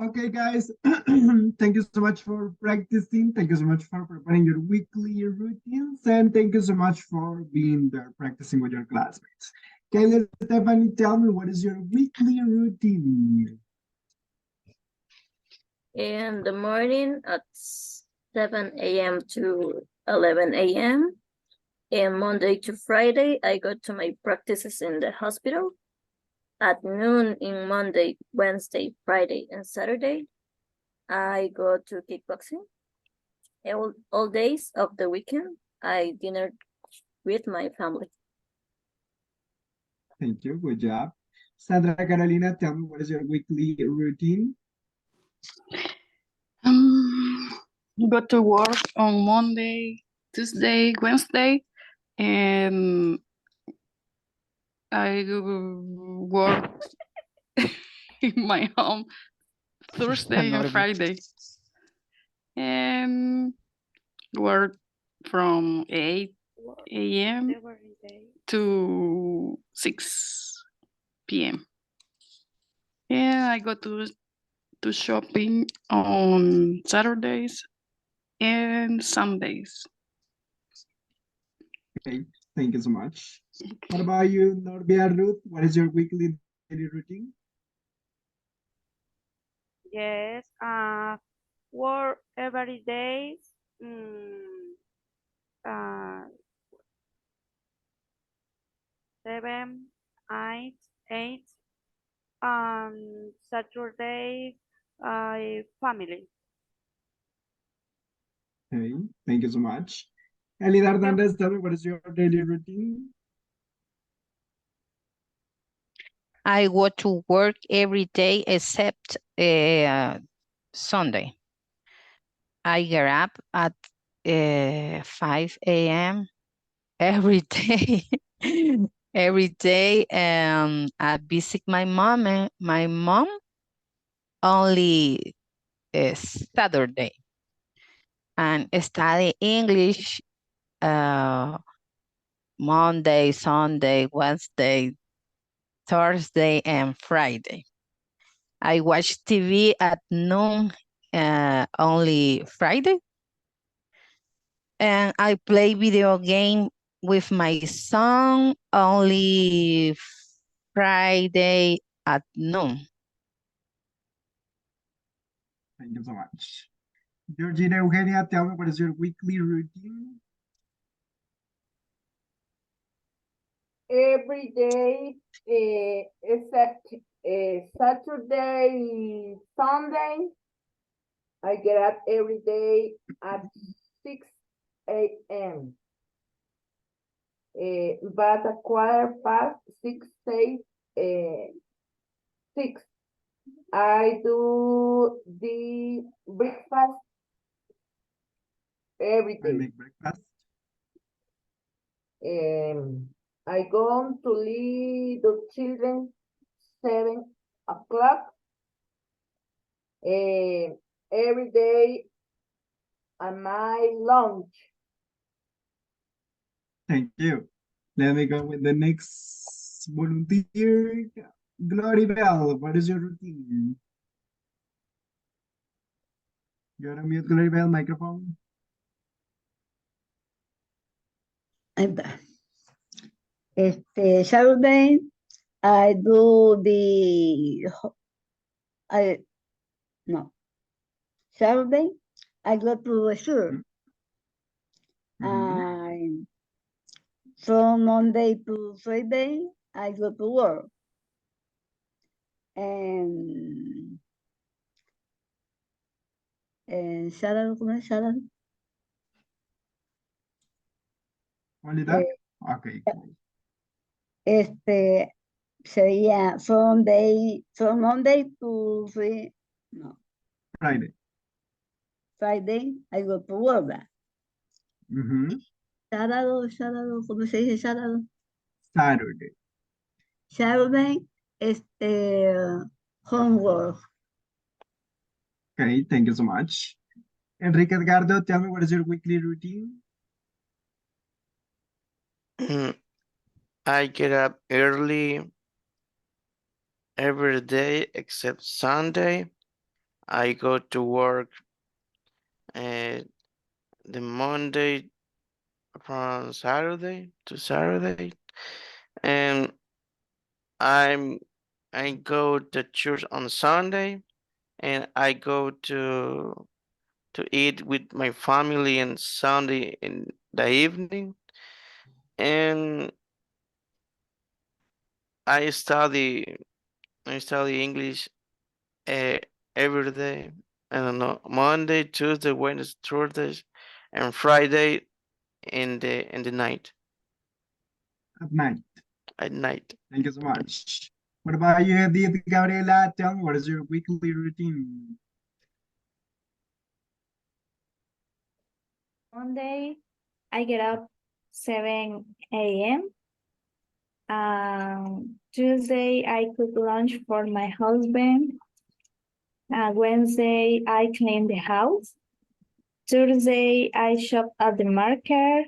Speaker 1: Okay, guys, thank you so much for practicing. Thank you so much for preparing your weekly routines. And thank you so much for being there practicing with your classmates. Okay, Stephanie, tell me, what is your weekly routine?
Speaker 3: In the morning at 7 a.m. to 11 a.m. And Monday to Friday, I go to my practices in the hospital. At noon in Monday, Wednesday, Friday, and Saturday, I go to kickboxing. All days of the weekend, I dinner with my family.
Speaker 1: Thank you, good job. Sandra Carolina, tell me, what is your weekly routine?
Speaker 2: Go to work on Monday, Tuesday, Wednesday, and I work in my home Thursday and Friday, and work from 8 a.m. to 6 p.m. And I go to shopping on Saturdays and Sundays.
Speaker 1: Okay, thank you so much. What about you, Norbia Ruth? What is your weekly daily routine?
Speaker 7: Yes, work every day. Uh, 7, 8, Saturday, family.
Speaker 1: Okay, thank you so much. Elida Hernandez, tell me, what is your daily routine?
Speaker 4: I go to work every day except Sunday. I get up at 5 a.m. every day. Every day, I visit my mom, and my mom only Saturday, and study English Monday, Sunday, Wednesday, Thursday, and Friday. I watch TV at noon only Friday, and I play video game with my son only Friday at noon.
Speaker 1: Thank you so much. Georgina Eugenia, tell me, what is your weekly routine?
Speaker 12: Every day except Saturday, Sunday. I get up every day at 6 a.m. But a quarter past 6 say 6. I do the breakfast every
Speaker 1: I
Speaker 12: day.
Speaker 1: make breakfast.
Speaker 12: I go to lead the children 7 o'clock. Every day at my lunch.
Speaker 1: Thank you. Let me go with the next volunteer. Glory Bell, what is your routine? You're on mute, Glory Bell, microphone.
Speaker 10: Ahí está. Saturday, I do Saturday, I go to the school. And from Monday to Friday, I go to work. And Saturday, ¿cómo es Saturday?
Speaker 1: Only that? Okay, cool.
Speaker 10: Sería from Monday to
Speaker 1: Friday.
Speaker 10: Friday, I go to work. Sábado, ¿cómo se dice sábado?
Speaker 1: Saturday.
Speaker 10: Saturday, homework.
Speaker 1: Okay, thank you so much. Enrique Edgardo, tell me, what is your weekly routine?
Speaker 11: I get up early every day except Sunday. I go to work the Monday from Saturday to Saturday, and I'm I go to church on Sunday, and I go to eat with my family on Sunday in the evening, and I study I study English uh, every day. I don't know, Monday, Tuesday, Wednesday, Thursday, and Friday in the night.
Speaker 1: At night.
Speaker 11: At night.
Speaker 1: Thank you so much. What about you, Edith Gabriela? Tell me, what is your weekly routine?
Speaker 8: Monday, I get up 7 a.m. Tuesday, I cook lunch for my husband. Wednesday, I clean the house. Thursday, I shop at the market.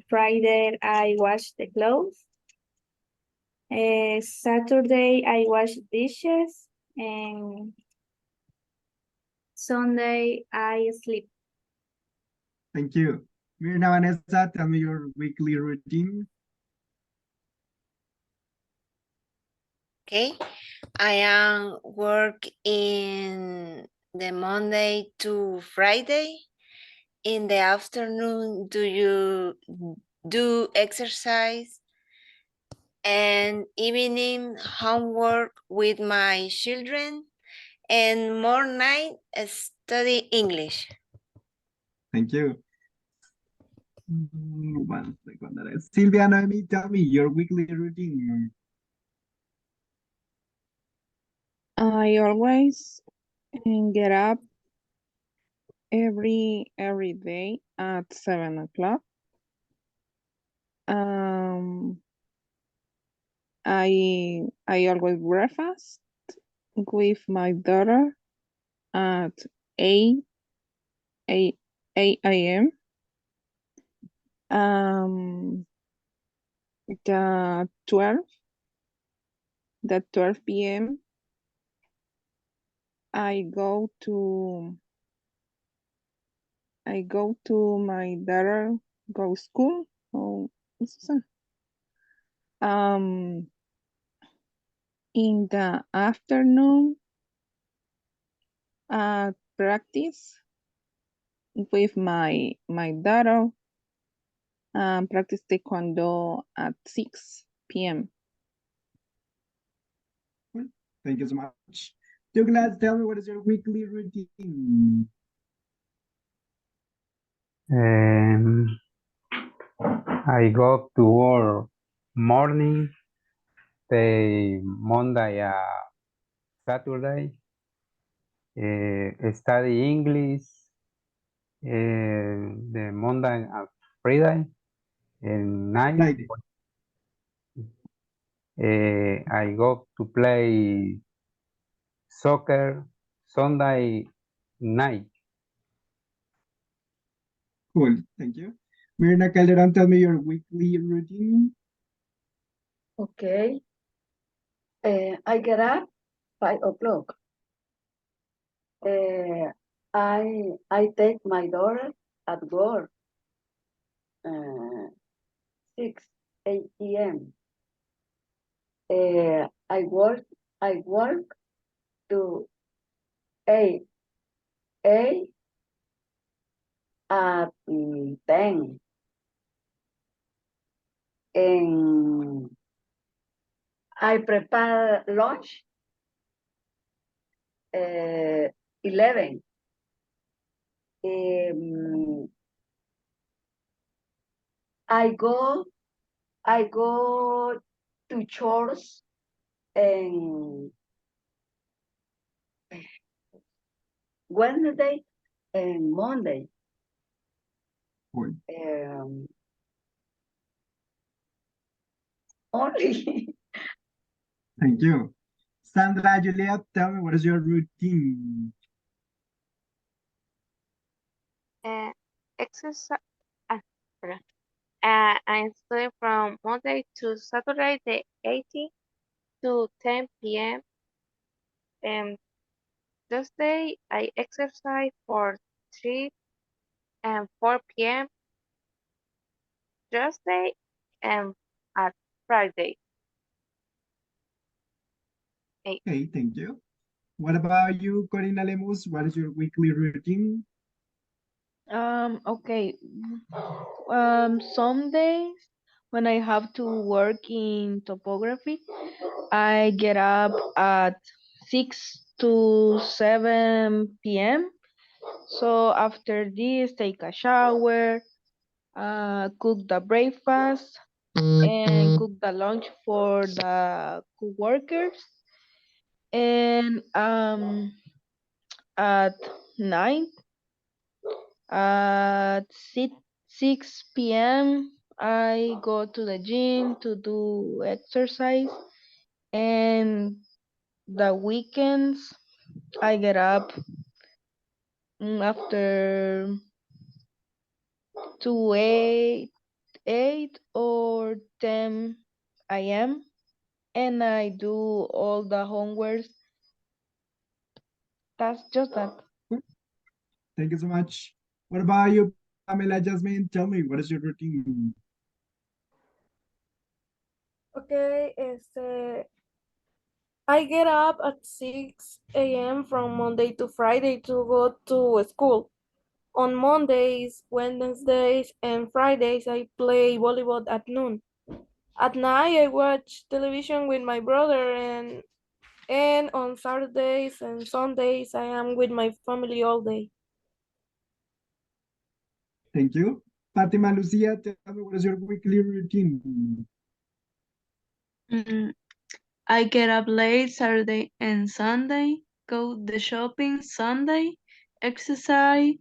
Speaker 8: Friday, I wash the clothes. Saturday, I wash dishes. And Sunday, I sleep.
Speaker 1: Thank you. Mirna Vanessa, tell me your weekly routine.
Speaker 9: Okay, I am work in the Monday to Friday. In the afternoon, do you do exercise? And evening homework with my children, and more night study English.
Speaker 1: Thank you. One second. Silvia Noemi, tell me your weekly routine.
Speaker 19: I always get up every day at 7 o'clock. I always breakfast with my daughter at 8 a.m. The 12 p.m. I go to my daughter go school. Oh, in the afternoon, practice with my daughter. Practice taekwondo at 6 p.m.
Speaker 1: Thank you so much. Douglas, tell me, what is your weekly routine?
Speaker 20: I go to work morning, the Monday, Saturday, study English, the Monday and Friday, and night.
Speaker 1: Friday.
Speaker 20: I go to play soccer Sunday night.
Speaker 1: Cool, thank you. Mirna Calderon, tell me your weekly routine.
Speaker 12: Okay. I get up 5 o'clock. I take my daughter at work 6 a.m. I work to 8 at 10. And I prepare lunch 11. I go to church and Wednesday and Monday.
Speaker 1: Cool.
Speaker 12: Only.
Speaker 1: Thank you. Sandra Juliet, tell me, what is your routine?
Speaker 15: Exercise. Pardon. I study from Monday to Saturday, the 8 to 10 p.m. Tuesday, I exercise for 3 and 4 p.m. Thursday and at Friday.
Speaker 1: Okay, thank you. What about you, Corina Lemus? What is your weekly routine?
Speaker 8: Okay. Some days when I have to work in topography, I get up at 6 to 7 p.m. So after this, take a shower, cook the breakfast, and cook the lunch for the co-workers. And at night, at 6 p.m., I go to the gym to do exercise. And the weekends, I get up after 2, 8 or 10 a.m. and I do all the homework. That's just that.
Speaker 1: Thank you so much. What about you, Pamela Jasmine? Tell me, what is your routine?
Speaker 13: Okay, I get up at 6 a.m. from Monday to Friday to go to school. On Mondays, Wednesdays, and Fridays, I play volleyball at noon. At night, I watch television with my brother, and on Saturdays and Sundays, I am with my family all day.
Speaker 1: Thank you. Fatima Lucia, tell me, what is your weekly routine?
Speaker 17: I get up late Saturday and Sunday, go the shopping Sunday, exercise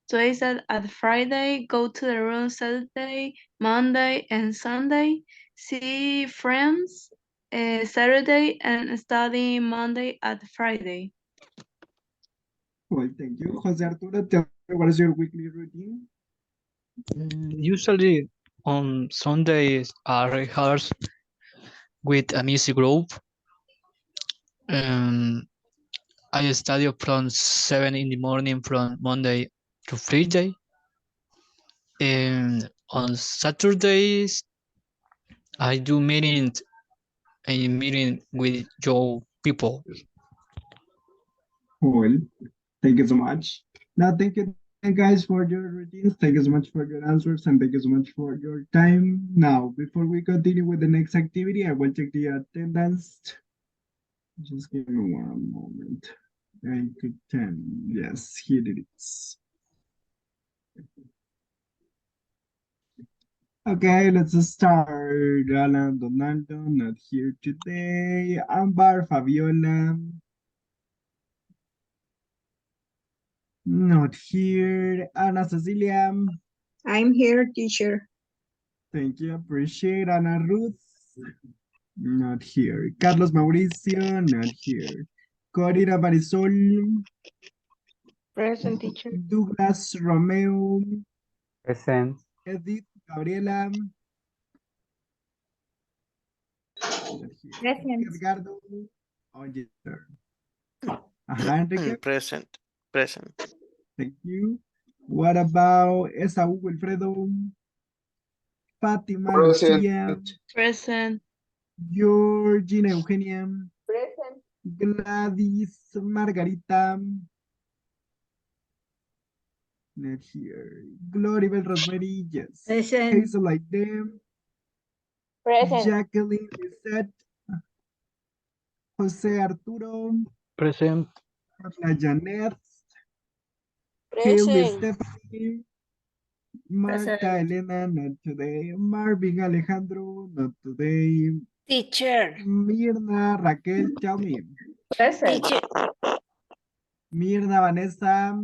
Speaker 17: twice at Friday, go to the room Saturday, Monday, and Sunday, see friends Saturday, and study Monday at Friday.
Speaker 1: Well, thank you. Jose Arturo, tell me, what is your weekly routine?
Speaker 22: Usually on Sundays I rehearse with a music group. I study from 7 in the morning from Monday to Friday. And on Saturdays I do meeting with your people.
Speaker 1: Cool. Thank you so much. Now, thank you guys for your routines. Thank you so much for your answers and thank you so much for your time. Now, before we continue with the next activity, I will check the attendance. Just give me one moment. 9 to 10. Yes, here it is. Okay, let's start. Alan Donaldo, not here today. Ambar, Fabiola, not here. Ana Cecilia.
Speaker 6: I'm here, teacher.
Speaker 1: Thank you, appreciate. Ana Ruth, not here. Carlos Mauricio, not here. Corina Marisol.
Speaker 8: Present, teacher.
Speaker 1: Douglas Romeo.
Speaker 20: Present.
Speaker 1: Edith Gabriela.
Speaker 8: Present.
Speaker 1: Edgardo. Oye. Ajá, Enrique.
Speaker 11: Present.
Speaker 1: Thank you. What about Esaú Wilfredo? Fátima
Speaker 14: Present.
Speaker 1: Lucía.
Speaker 17: Present.
Speaker 1: Georgina Eugenia.
Speaker 5: Present.
Speaker 1: Gladys Margarita. Not here. Gloribel Rosemary, yes.
Speaker 6: Present.
Speaker 1: Hazel Aide.
Speaker 5: Present.
Speaker 1: Jacqueline Lisette. Jose Arturo.
Speaker 22: Present.
Speaker 1: Carla Janet. Hailey
Speaker 5: Present.
Speaker 1: Stephanie. Marta
Speaker 3: Present.
Speaker 1: Elena, not today. Marvin Alejandro, not today.
Speaker 9: Teacher.
Speaker 1: Mirna Raquel, tell me.
Speaker 5: Present.
Speaker 9: Teacher.
Speaker 1: Mirna Vanessa.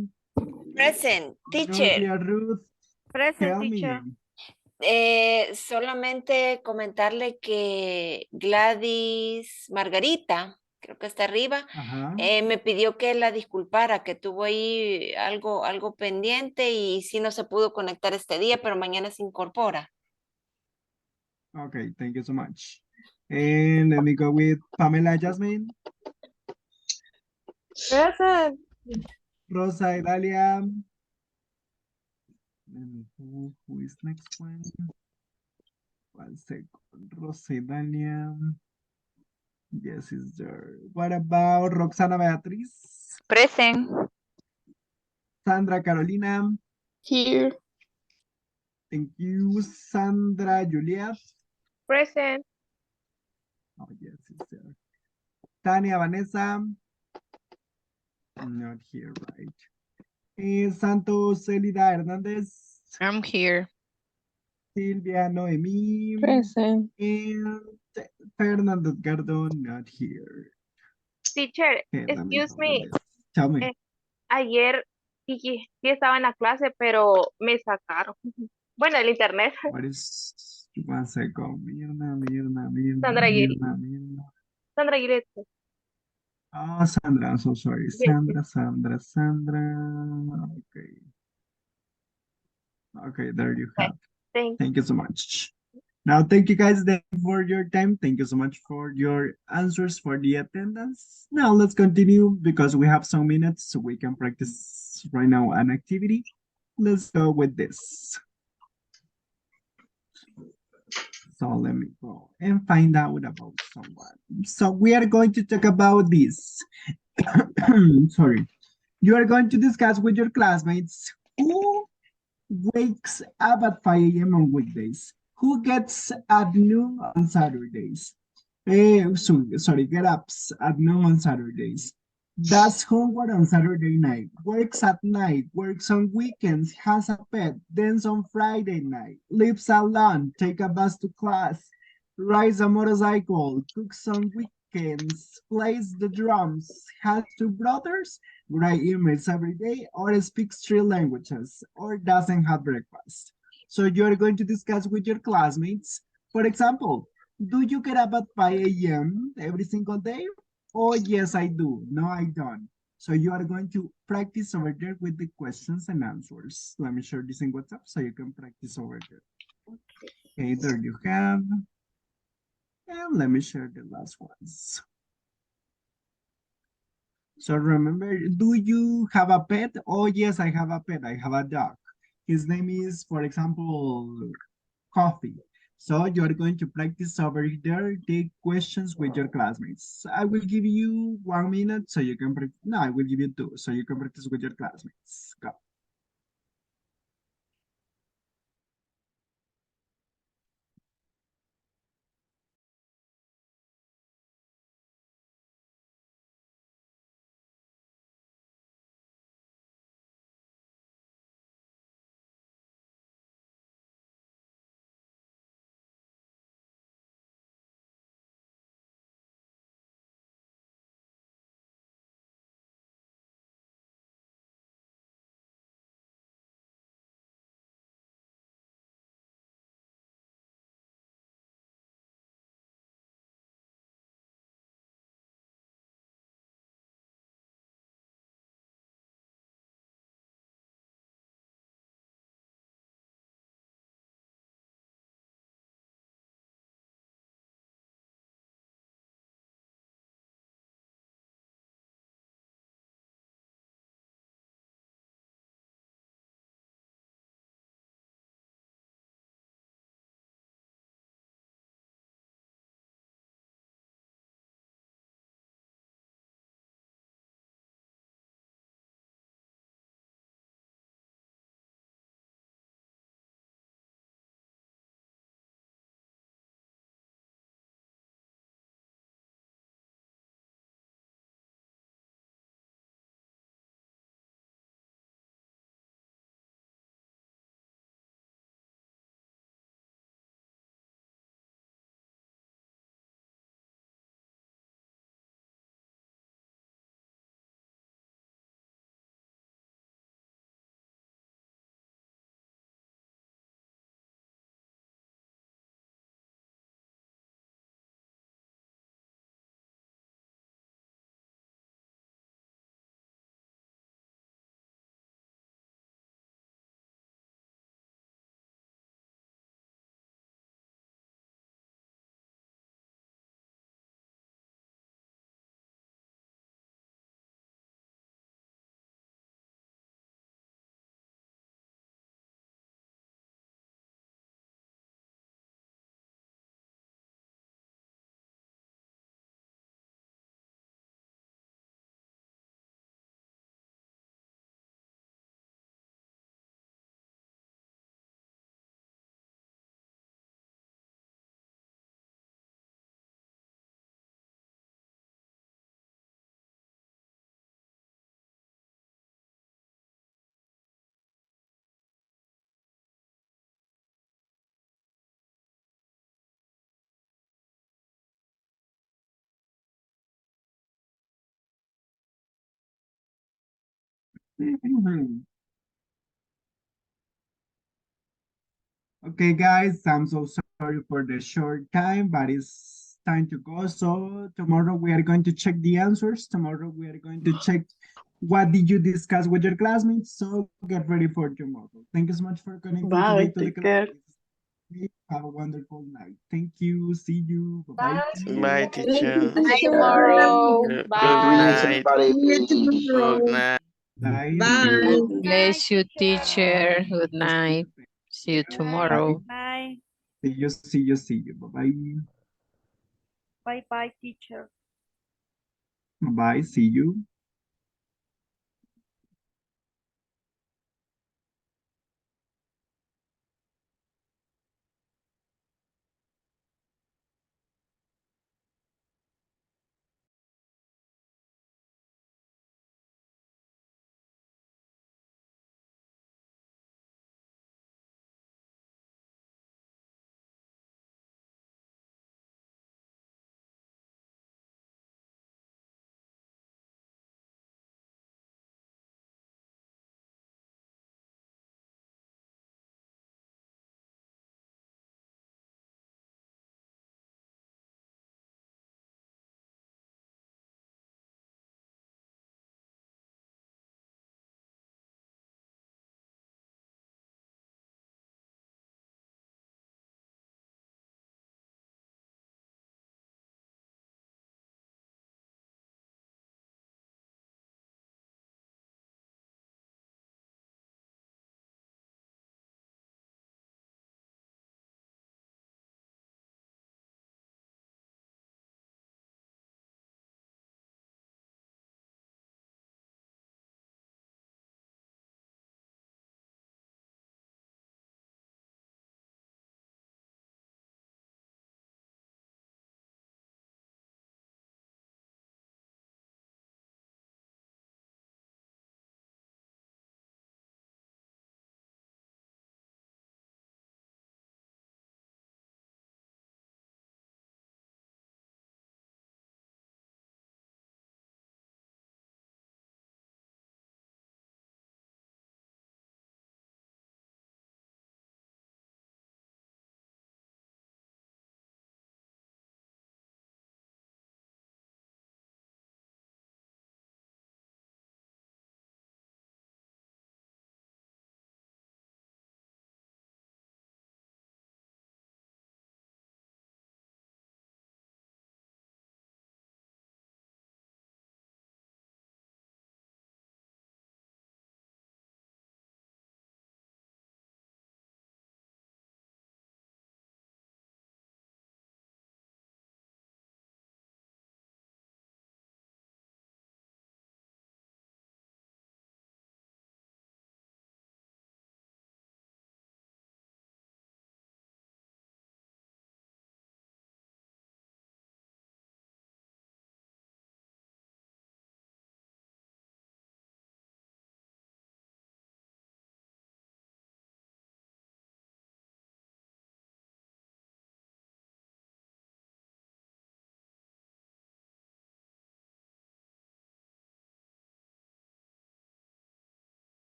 Speaker 9: Present. Teacher.
Speaker 1: Noelia Ruth,
Speaker 7: Present,
Speaker 1: tell
Speaker 7: teacher.
Speaker 1: me.
Speaker 9: Solamente comentarle que Gladys Margarita, creo que está arriba,
Speaker 1: Ajá.
Speaker 9: me pidió que la disculpara, que tuvo ahí algo pendiente y sí no se pudo conectar este día, pero mañana se incorpora.
Speaker 1: Okay, thank you so much. And let me go with Pamela Jasmine.
Speaker 13: Present.
Speaker 1: Rosa Idalia. Who is next one? 1 second. Rosa Idalia. Yes, is there. What about Roxana Beatriz?
Speaker 18: Present.
Speaker 1: Sandra Carolina.
Speaker 13: Here.
Speaker 1: Thank you. Sandra Juliet.
Speaker 15: Present.
Speaker 1: Oh, yes, it's there. Tania Vanessa. Not here, right? Santos Elida Hernandez.
Speaker 18: I'm here.
Speaker 1: Silvia Noemi.
Speaker 19: Present.
Speaker 1: And Fernando Edgardo, not here.
Speaker 15: Teacher,
Speaker 1: Okay, let me
Speaker 15: excuse
Speaker 1: go with
Speaker 15: me.
Speaker 1: this. Tell me.
Speaker 15: Ayer sí estaba en la clase, pero me sacaron. Bueno, el internet.
Speaker 1: What is 1 second? Mirna.
Speaker 15: Sandra Sandra Aguirre.
Speaker 1: Oh, Sandra, I'm so sorry.
Speaker 15: Yes,
Speaker 1: Sandra. Okay. Okay, there you
Speaker 15: okay.
Speaker 1: have.
Speaker 15: Thank
Speaker 1: Thank you so much. Now, thank you guys then for your time. Thank you so much for your answers, for the attendance. Now, let's continue because we have some minutes so we can practice right now an activity. Let's go with this. So let me go and find out about someone. So we are going to talk about this. Sorry. You are going to discuss with your classmates who wakes up at 5 a.m. on weekdays, who gets at noon on Saturdays. Sorry, get ups at noon on Saturdays. Does homework on Saturday night, works at night, works on weekends, has a pet, dance on Friday night, lives alone, take a bus to class, rides a motorcycle, cooks on weekends, plays the drums, has 2 brothers, write emails every day, or speaks 3 languages, or doesn't have breakfast. So you're going to discuss with your classmates. For example, do you get up at 5 a.m. every single day? Oh, yes, I do. No, I don't. So you are going to practice over there with the questions and answers. Let me share this in WhatsApp so you can practice over there. Okay, there you have. And let me share the last ones. So remember, do you have a pet? Oh, yes, I have a pet. I have a dog. His name is, for example, Coffee. So you're going to practice over there the questions with your classmates. I will give you 1 minute so you can practice. No, I will give you 2 so you can practice with your classmates. Go. Okay, guys, I'm so sorry for the short time, but it's time to go. So tomorrow we are going to check the answers. Tomorrow we are going to check what did you discuss with your classmates. So get ready for tomorrow. Thank you so much for connecting
Speaker 2: Bye,
Speaker 1: today to the
Speaker 2: take
Speaker 1: class.
Speaker 2: care.
Speaker 1: Have a wonderful night. Thank you. See you. Bye-bye.
Speaker 11: Bye, teacher.
Speaker 3: Tomorrow.
Speaker 11: Good
Speaker 14: Greetings,
Speaker 11: night.
Speaker 14: everybody.
Speaker 11: Good night.
Speaker 1: Bye.
Speaker 6: Bye.
Speaker 4: God bless you, teacher. Good night. See you tomorrow.
Speaker 7: Bye.
Speaker 1: See you. Bye-bye.
Speaker 7: Bye bye, teacher.
Speaker 1: Bye. See you.